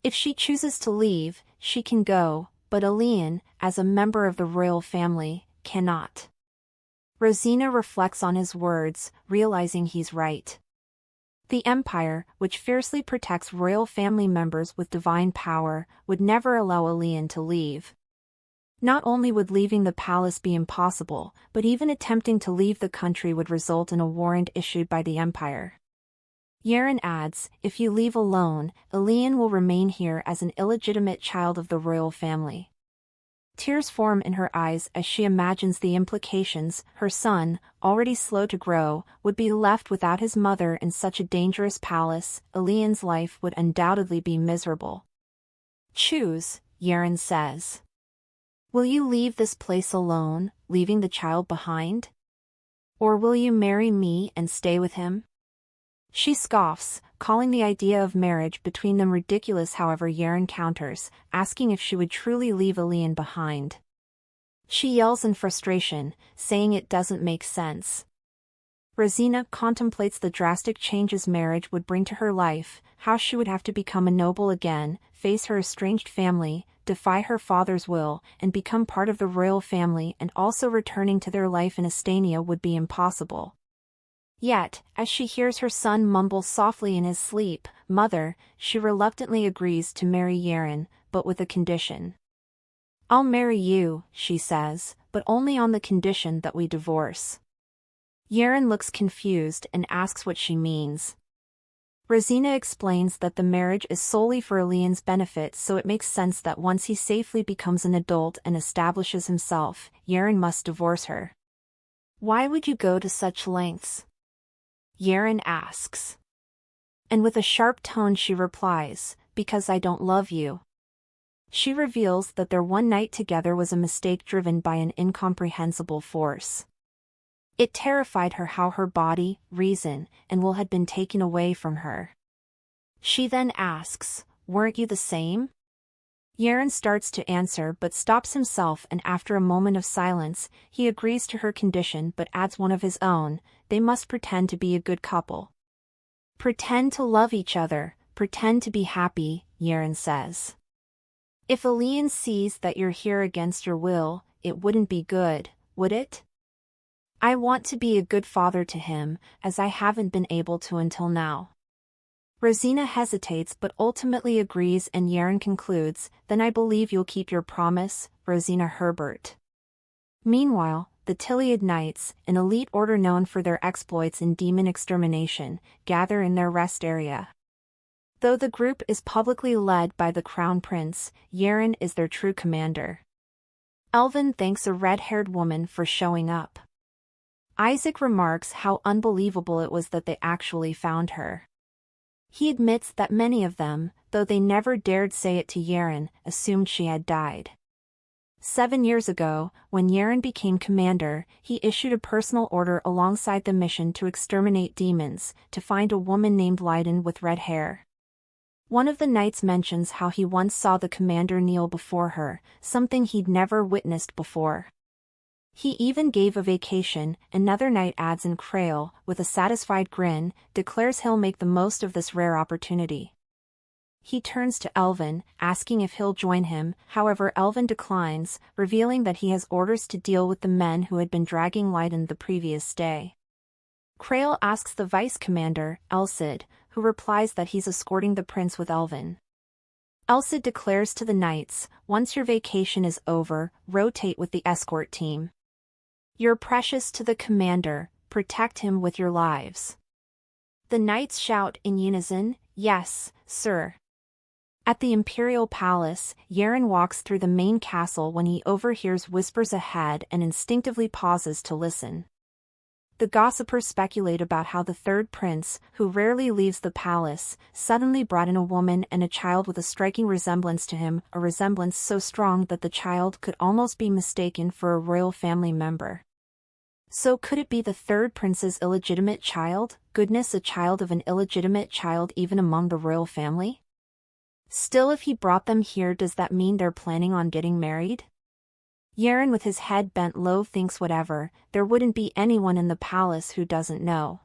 If she chooses to leave, she can go, but Ilan, as a member of the royal family, cannot. Rosina reflects on his words, realizing he's right. The Empire, which fiercely protects royal family members with divine power, would never allow Ilan to leave. Not only would leaving the palace be impossible, but even attempting to leave the country would result in a warrant issued by the Empire. Jaren adds, "If you leave alone, Ilan will remain here as an illegitimate child of the royal family." Tears form in her eyes as she imagines the implications. Her son, already slow to grow, would be left without his mother in such a dangerous palace. Ilan's life would undoubtedly be miserable. "Choose," Jaren says. "Will you leave this place alone, leaving the child behind? Or will you marry me and stay with him?" She scoffs, calling the idea of marriage between them ridiculous. However, Jaren counters, asking if she would truly leave Ilan behind. She yells in frustration, saying it doesn't make sense. Rosina contemplates the drastic changes marriage would bring to her life, how she would have to become a noble again, face her estranged family, defy her father's will, and become part of the royal family, and also returning to their life in Aania would be impossible. Yet, as she hears her son mumble softly in his sleep, "Mother," she reluctantly agrees to marry Jaren, but with a condition. "I'll marry you," she says, "but only on the condition that we divorce." Jaren looks confused and asks what she means. Rosina explains that the marriage is solely for Ilan's benefit, so it makes sense that once he safely becomes an adult and establishes himself, Jaren must divorce her. "Why would you go to such lengths?" Jaren asks. And with a sharp tone she replies, "Because I don't love you." She reveals that their one night together was a mistake driven by an incomprehensible force. It terrified her how her body, reason, and will had been taken away from her. She then asks, "Weren't you the same?" Jaren starts to answer but stops himself, and after a moment of silence, he agrees to her condition but adds one of his own: they must pretend to be a good couple. "Pretend to love each other, pretend to be happy," Jaren says. "If Ilan sees that you're here against your will, it wouldn't be good, would it? I want to be a good father to him, as I haven't been able to until now." Rosina hesitates but ultimately agrees, and Jaren concludes, "Then I believe you'll keep your promise, Rosina Herbert." Meanwhile, the Tiliad Knights, an elite order known for their exploits in demon extermination, gather in their rest area. Though the group is publicly led by the Crown Prince, Jaren is their true commander. Elvin thanks a red-haired woman for showing up. Isaac remarks how unbelievable it was that they actually found her. He admits that many of them, though they never dared say it to Jaren, assumed she had died. 7 years ago, when Jaren became commander, he issued a personal order alongside the mission to exterminate demons, to find a woman named Ilan with red hair. One of the knights mentions how he once saw the commander kneel before her, something he'd never witnessed before. He even gave a vacation. Another knight adds, in Creole, with a satisfied grin, declares he'll make the most of this rare opportunity. He turns to Elvin, asking if he'll join him, however Elvin declines, revealing that he has orders to deal with the men who had been dragging Ilan the previous day. Creole asks the vice commander, Elcid, who replies that he's escorting the prince with Elvin. Elsa declares to the knights, once your vacation is over, rotate with the escort team. You're precious to the commander, protect him with your lives. The knights shout in unison, yes, sir. At the Imperial Palace, Jaren walks through the main castle when he overhears whispers ahead and instinctively pauses to listen. The gossipers speculate about how the third prince, who rarely leaves the palace, suddenly brought in a woman and a child with a striking resemblance to him, a resemblance so strong that the child could almost be mistaken for a royal family member. So could it be the third prince's illegitimate child? Goodness, a child of an illegitimate child even among the royal family? Still, if he brought them here, does that mean they're planning on getting married? Jaren, with his head bent low, thinks whatever, there wouldn't be anyone in the palace who doesn't know.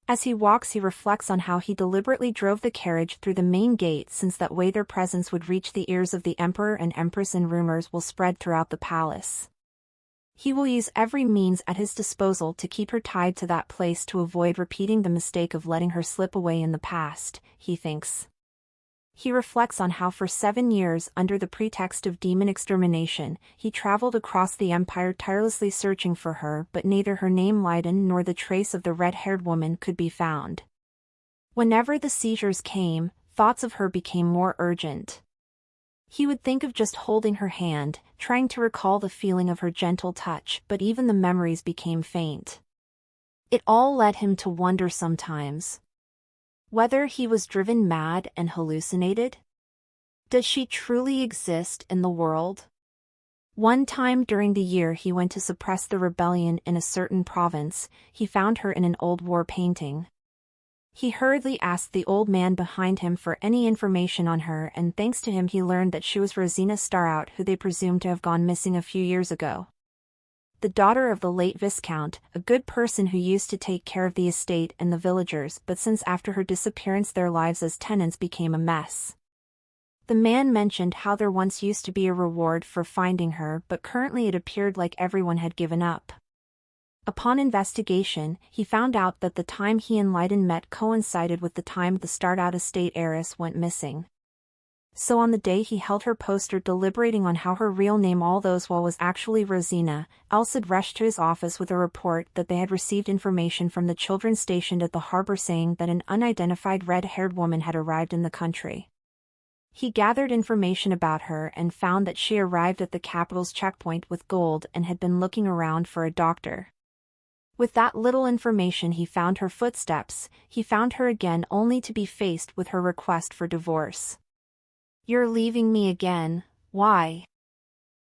As he walks, he reflects on how he deliberately drove the carriage through the main gate, since that way their presence would reach the ears of the emperor and empress and rumors will spread throughout the palace. He will use every means at his disposal to keep her tied to that place to avoid repeating the mistake of letting her slip away in the past, he thinks. He reflects on how for 7 years, under the pretext of demon extermination, he traveled across the empire tirelessly searching for her, but neither her name Ilan nor the trace of the red-haired woman could be found. Whenever the seizures came, thoughts of her became more urgent. He would think of just holding her hand, trying to recall the feeling of her gentle touch, but even the memories became faint. It all led him to wonder sometimes whether he was driven mad and hallucinated. Does she truly exist in the world? One time during the year he went to suppress the rebellion in a certain province, he found her in an old war painting. He hurriedly asked the old man behind him for any information on her, and thanks to him he learned that she was Rosina Starout, who they presumed to have gone missing a few years ago. The daughter of the late Viscount, a good person who used to take care of the estate and the villagers, but since after her disappearance their lives as tenants became a mess. The man mentioned how there once used to be a reward for finding her, but currently it appeared like everyone had given up. Upon investigation, he found out that the time he and Ilan met coincided with the time the Starout estate heiress went missing. So on the day he held her poster deliberating on how her real name all those while was actually Rosina, Elsa rushed to his office with a report that they had received information from the children stationed at the harbor saying that an unidentified red-haired woman had arrived in the country. He gathered information about her and found that she arrived at the capital's checkpoint with gold and had been looking around for a doctor. With that little information he found her footsteps, he found her again only to be faced with her request for divorce. You're leaving me again, why?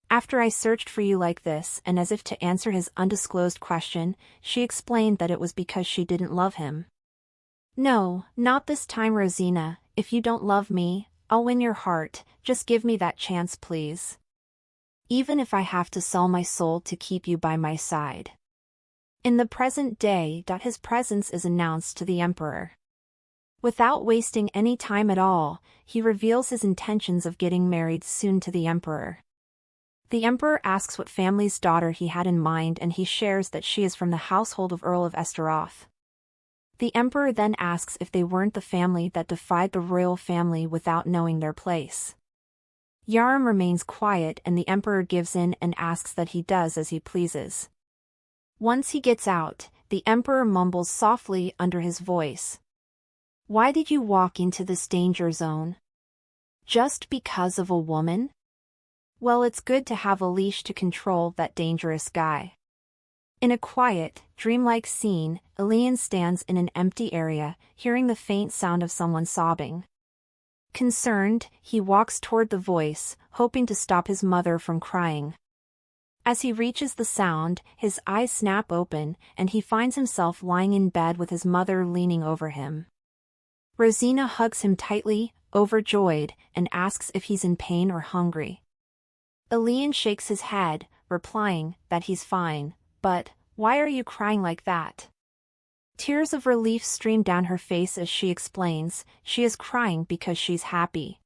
After I searched for you like this, and as if to answer his undisclosed question, she explained that it was because she didn't love him. No, not this time, Rosina. If you don't love me, I'll win your heart, just give me that chance please. Even if I have to sell my soul to keep you by my side. In the present day, his presence is announced to the emperor. Without wasting any time at all, he reveals his intentions of getting married soon to the emperor. The emperor asks what family's daughter he had in mind, and he shares that she is from the household of Earl of Esteroth. The emperor then asks if they weren't the family that defied the royal family without knowing their place. Jaren remains quiet and the emperor gives in and asks that he does as he pleases. Once he gets out, the emperor mumbles softly under his voice. Why did you walk into this danger zone? Just because of a woman? Well, it's good to have a leash to control that dangerous guy. In a quiet, dreamlike scene, Ilan stands in an empty area, hearing the faint sound of someone sobbing. Concerned, he walks toward the voice, hoping to stop his mother from crying. As he reaches the sound, his eyes snap open, and he finds himself lying in bed with his mother leaning over him. Rosina hugs him tightly, overjoyed, and asks if he's in pain or hungry. Ilan shakes his head, replying that he's fine, but, why are you crying like that? Tears of relief stream down her face as she explains, she is crying because she's happy.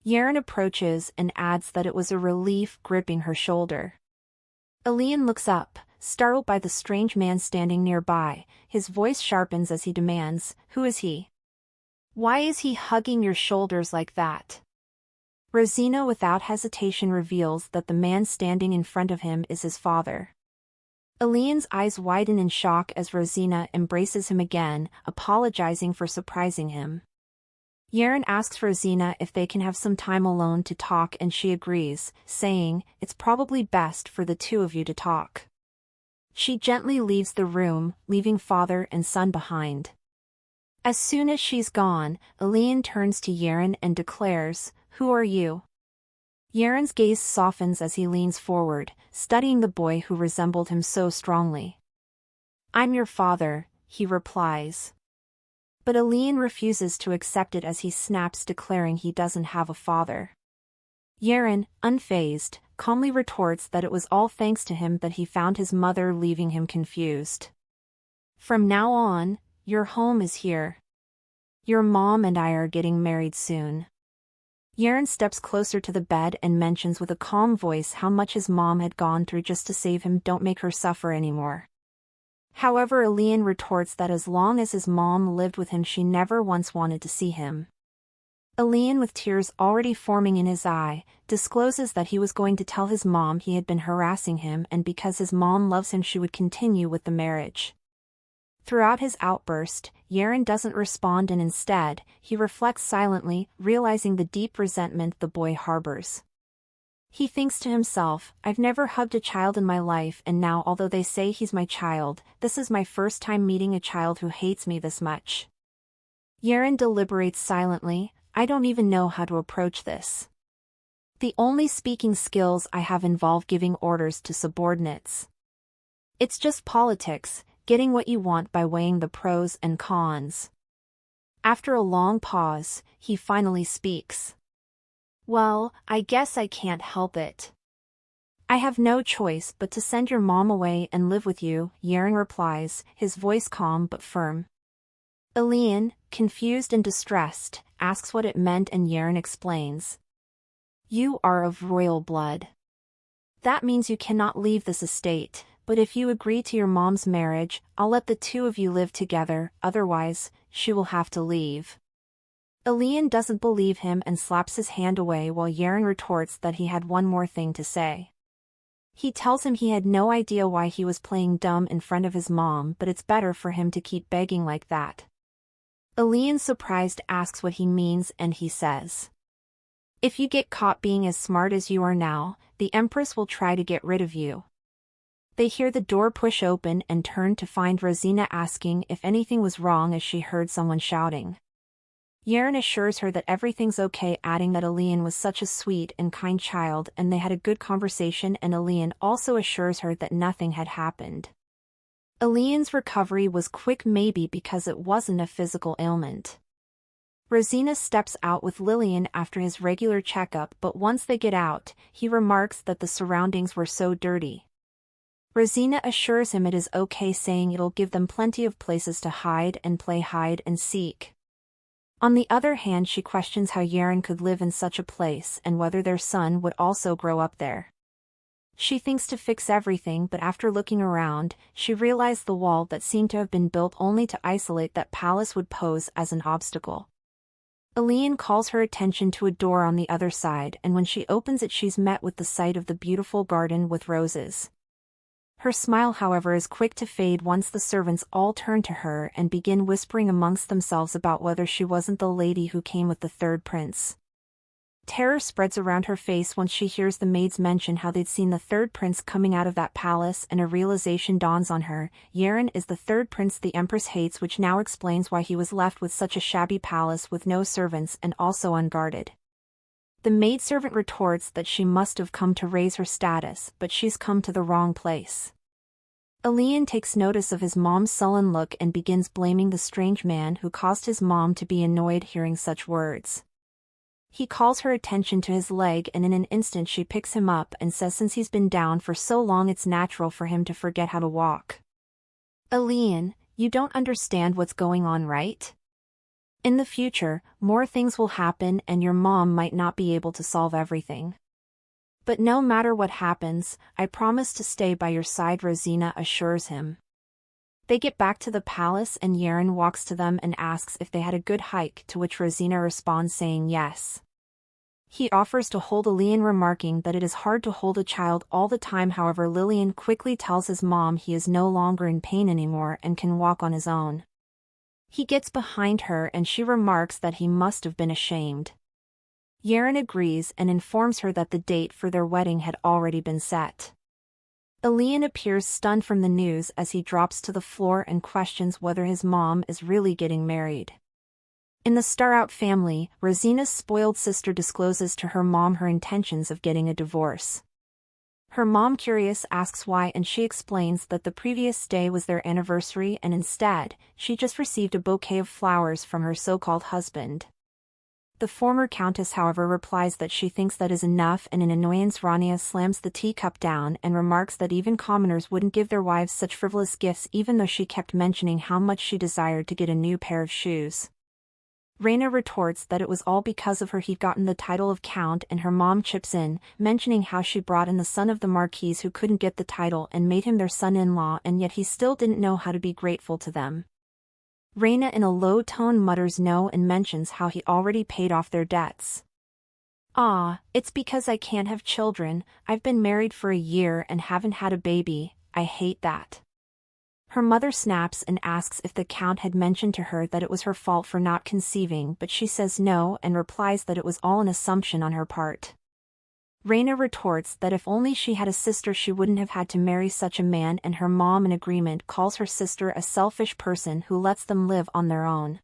Jaren approaches and adds that it was a relief gripping her shoulder. Ilan looks up, startled by the strange man standing nearby, his voice sharpens as he demands, who is he? Why is he hugging your shoulders like that? Rosina without hesitation reveals that the man standing in front of him is his father. Ilan's eyes widen in shock as Rosina embraces him again, apologizing for surprising him. Jaren asks Rosina if they can have some time alone to talk and she agrees, saying, "It's probably best for the two of you to talk." She gently leaves the room, leaving father and son behind. As soon as she's gone, Ilan turns to Jaren and declares, "Who are you?" Jaren's gaze softens as he leans forward, studying the boy who resembled him so strongly. "I'm your father," he replies. But Ilan refuses to accept it as he snaps, declaring he doesn't have a father. Jaren, unfazed, calmly retorts that it was all thanks to him that he found his mother, leaving him confused. "From now on, your home is here. Your mom and I are getting married soon." Jaren steps closer to the bed and mentions with a calm voice how much his mom had gone through just to save him. "Don't make her suffer anymore." However, Ilan retorts that as long as his mom lived with him she never once wanted to see him. Ilan, with tears already forming in his eye, discloses that he was going to tell his mom he had been harassing him, and because his mom loves him she would continue with the marriage. Throughout his outburst, Jaren doesn't respond and instead, he reflects silently, realizing the deep resentment the boy harbors. He thinks to himself, "I've never hugged a child in my life, and now although they say he's my child, this is my first time meeting a child who hates me this much." Jaren deliberates silently. "I don't even know how to approach this. The only speaking skills I have involve giving orders to subordinates. It's just politics, getting what you want by weighing the pros and cons." After a long pause, he finally speaks. "Well, I guess I can't help it. I have no choice but to send your mom away and live with you," Jaren replies, his voice calm but firm. Ilan, confused and distressed, asks what it meant and Jaren explains. "You are of royal blood. That means you cannot leave this estate, but if you agree to your mom's marriage, I'll let the two of you live together, otherwise, she will have to leave." Ilan doesn't believe him and slaps his hand away while Jaren retorts that he had one more thing to say. He tells him he had no idea why he was playing dumb in front of his mom, but it's better for him to keep begging like that. Ilan, surprised, asks what he means and he says, "If you get caught being as smart as you are now, the Empress will try to get rid of you." They hear the door push open and turn to find Rosina asking if anything was wrong as she heard someone shouting. Jaren assures her that everything's okay, adding that Ilan was such a sweet and kind child and they had a good conversation, and Ilan also assures her that nothing had happened. Ilan's recovery was quick, maybe because it wasn't a physical ailment. Rosina steps out with Lillian after his regular checkup, but once they get out, he remarks that the surroundings were so dirty. Rosina assures him it is okay, saying it'll give them plenty of places to hide and play hide and seek. On the other hand, she questions how Jaren could live in such a place and whether their son would also grow up there. She thinks to fix everything, but after looking around, she realized the wall that seemed to have been built only to isolate that palace would pose as an obstacle. Ilan calls her attention to a door on the other side, and when she opens it she's met with the sight of the beautiful garden with roses. Her smile, however, is quick to fade once the servants all turn to her and begin whispering amongst themselves about whether she wasn't the lady who came with the third prince. Terror spreads around her face once she hears the maids mention how they'd seen the third prince coming out of that palace, and a realization dawns on her. Jaren is the third prince the Empress hates, which now explains why he was left with such a shabby palace with no servants and also unguarded. The maidservant retorts that she must have come to raise her status, but she's come to the wrong place. Ilan takes notice of his mom's sullen look and begins blaming the strange man who caused his mom to be annoyed hearing such words. He calls her attention to his leg, and in an instant she picks him up and says since he's been down for so long it's natural for him to forget how to walk. "Ilan, you don't understand what's going on, right? In the future, more things will happen and your mom might not be able to solve everything. But no matter what happens, I promise to stay by your side," Rosina assures him. They get back to the palace and Jaren walks to them and asks if they had a good hike, to which Rosina responds saying yes. He offers to hold Ilan, remarking that it is hard to hold a child all the time. However, Lillian quickly tells his mom he is no longer in pain anymore and can walk on his own. He gets behind her and she remarks that he must have been ashamed. Jaren agrees and informs her that the date for their wedding had already been set. Ilan appears stunned from the news as he drops to the floor and questions whether his mom is really getting married. In the Starout family, Rosina's spoiled sister discloses to her mom her intentions of getting a divorce. Her mom, curious, asks why, and she explains that the previous day was their anniversary and instead, she just received a bouquet of flowers from her so-called husband. The former countess, however, replies that she thinks that is enough, and in annoyance Aania slams the teacup down and remarks that even commoners wouldn't give their wives such frivolous gifts, even though she kept mentioning how much she desired to get a new pair of shoes. Reina retorts that it was all because of her he'd gotten the title of count, and her mom chips in, mentioning how she brought in the son of the marquise who couldn't get the title and made him their son-in-law, and yet he still didn't know how to be grateful to them. Reina in a low tone mutters no and mentions how he already paid off their debts. It's because I can't have children. I've been married for a year and haven't had a baby. I hate that. Her mother snaps and asks if the count had mentioned to her that it was her fault for not conceiving, but she says no and replies that it was all an assumption on her part. Reina retorts that if only she had a sister she wouldn't have had to marry such a man, and her mom in agreement calls her sister a selfish person who lets them live on their own.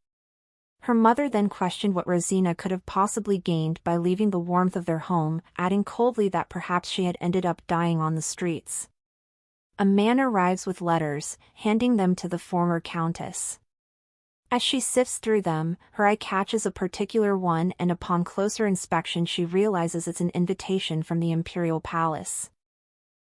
Her mother then questioned what Rosina could have possibly gained by leaving the warmth of their home, adding coldly that perhaps she had ended up dying on the streets. A man arrives with letters, handing them to the former countess. As she sifts through them, her eye catches a particular one, and upon closer inspection she realizes it's an invitation from the Imperial Palace.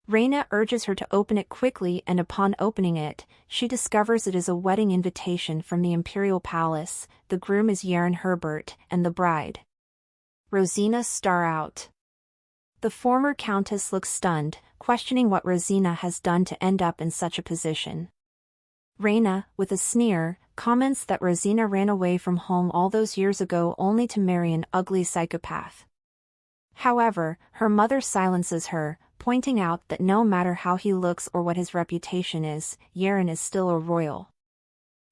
Reina urges her to open it quickly, and upon opening it, she discovers it is a wedding invitation from the Imperial Palace. The groom is Jaren Herbert, and the bride, Rosina Starout. The former countess looks stunned, questioning what Rosina has done to end up in such a position. Reina, with a sneer, comments that Rosina ran away from home all those years ago only to marry an ugly psychopath. However, her mother silences her, pointing out that no matter how he looks or what his reputation is, Jaren is still a royal.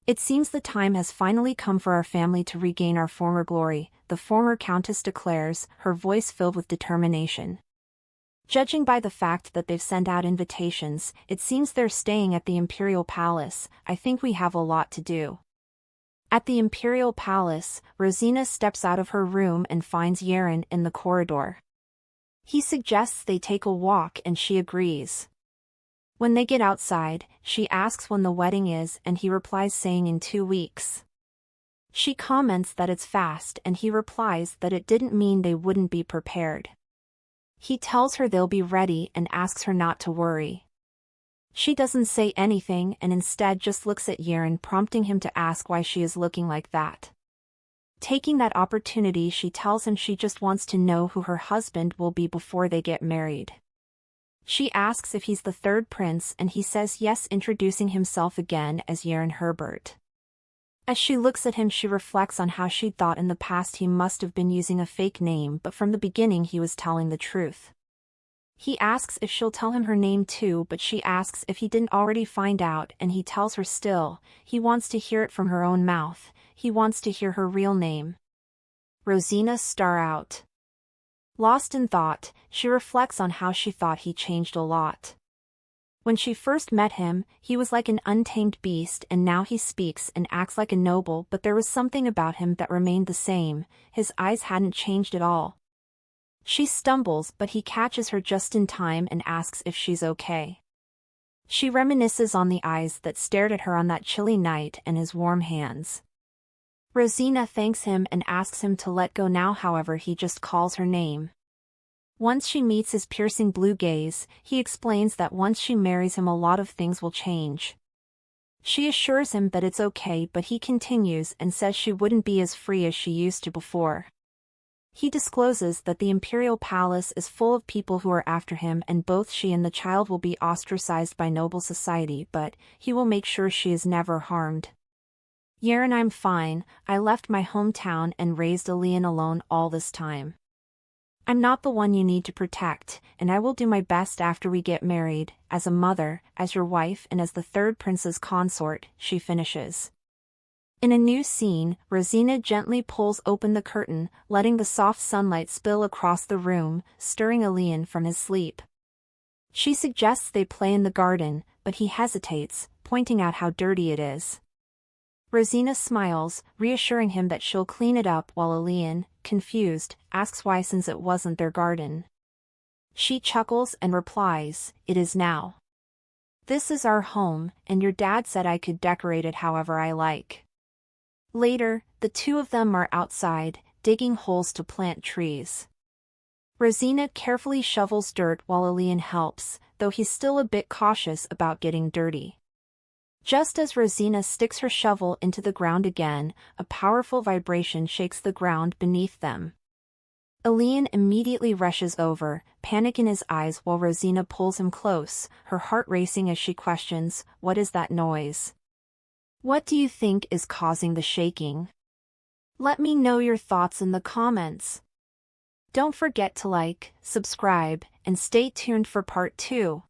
It seems the time has finally come for our family to regain our former glory, the former countess declares, her voice filled with determination. Judging by the fact that they've sent out invitations, it seems they're staying at the Imperial Palace. I think we have a lot to do. At the Imperial Palace, Rosina steps out of her room and finds Jaren in the corridor. He suggests they take a walk and she agrees. When they get outside, she asks when the wedding is and he replies saying in 2 weeks. She comments that it's fast and he replies that it didn't mean they wouldn't be prepared. He tells her they'll be ready and asks her not to worry. She doesn't say anything and instead just looks at Jaren, prompting him to ask why she is looking like that. Taking that opportunity, she tells him she just wants to know who her husband will be before they get married. She asks if he's the third prince and he says yes, introducing himself again as Jaren Herbert. As she looks at him, she reflects on how she'd thought in the past he must have been using a fake name, but from the beginning he was telling the truth. He asks if she'll tell him her name too, but she asks if he didn't already find out, and he tells her still. He wants to hear it from her own mouth. He wants to hear her real name. Rosina Starout. Lost in thought, she reflects on how she thought he changed a lot. When she first met him, he was like an untamed beast, and now he speaks and acts like a noble, but there was something about him that remained the same. His eyes hadn't changed at all. She stumbles, but he catches her just in time and asks if she's okay. She reminisces on the eyes that stared at her on that chilly night and his warm hands. Rosina thanks him and asks him to let go now, however he just calls her name. Once she meets his piercing blue gaze, he explains that once she marries him a lot of things will change. She assures him that it's okay, but he continues and says she wouldn't be as free as she used to before. He discloses that the Imperial Palace is full of people who are after him and both she and the child will be ostracized by noble society, but he will make sure she is never harmed. Jaren, I'm fine. I left my hometown and raised Ilan alone all this time. I'm not the one you need to protect, and I will do my best after we get married, as a mother, as your wife and as the third prince's consort, she finishes. In a new scene, Rosina gently pulls open the curtain, letting the soft sunlight spill across the room, stirring Ilan from his sleep. She suggests they play in the garden, but he hesitates, pointing out how dirty it is. Rosina smiles, reassuring him that she'll clean it up while Ilan, confused, asks why since it wasn't their garden. She chuckles and replies, "It is now. This is our home, and your dad said I could decorate it however I like." Later, the two of them are outside, digging holes to plant trees. Rosina carefully shovels dirt while Ilan helps, though he's still a bit cautious about getting dirty. Just as Rosina sticks her shovel into the ground again, a powerful vibration shakes the ground beneath them. Ilan immediately rushes over, panic in his eyes while Rosina pulls him close, her heart racing as she questions, "What is that noise? What do you think is causing the shaking?" Let me know your thoughts in the comments. Don't forget to like, subscribe, and stay tuned for part 2.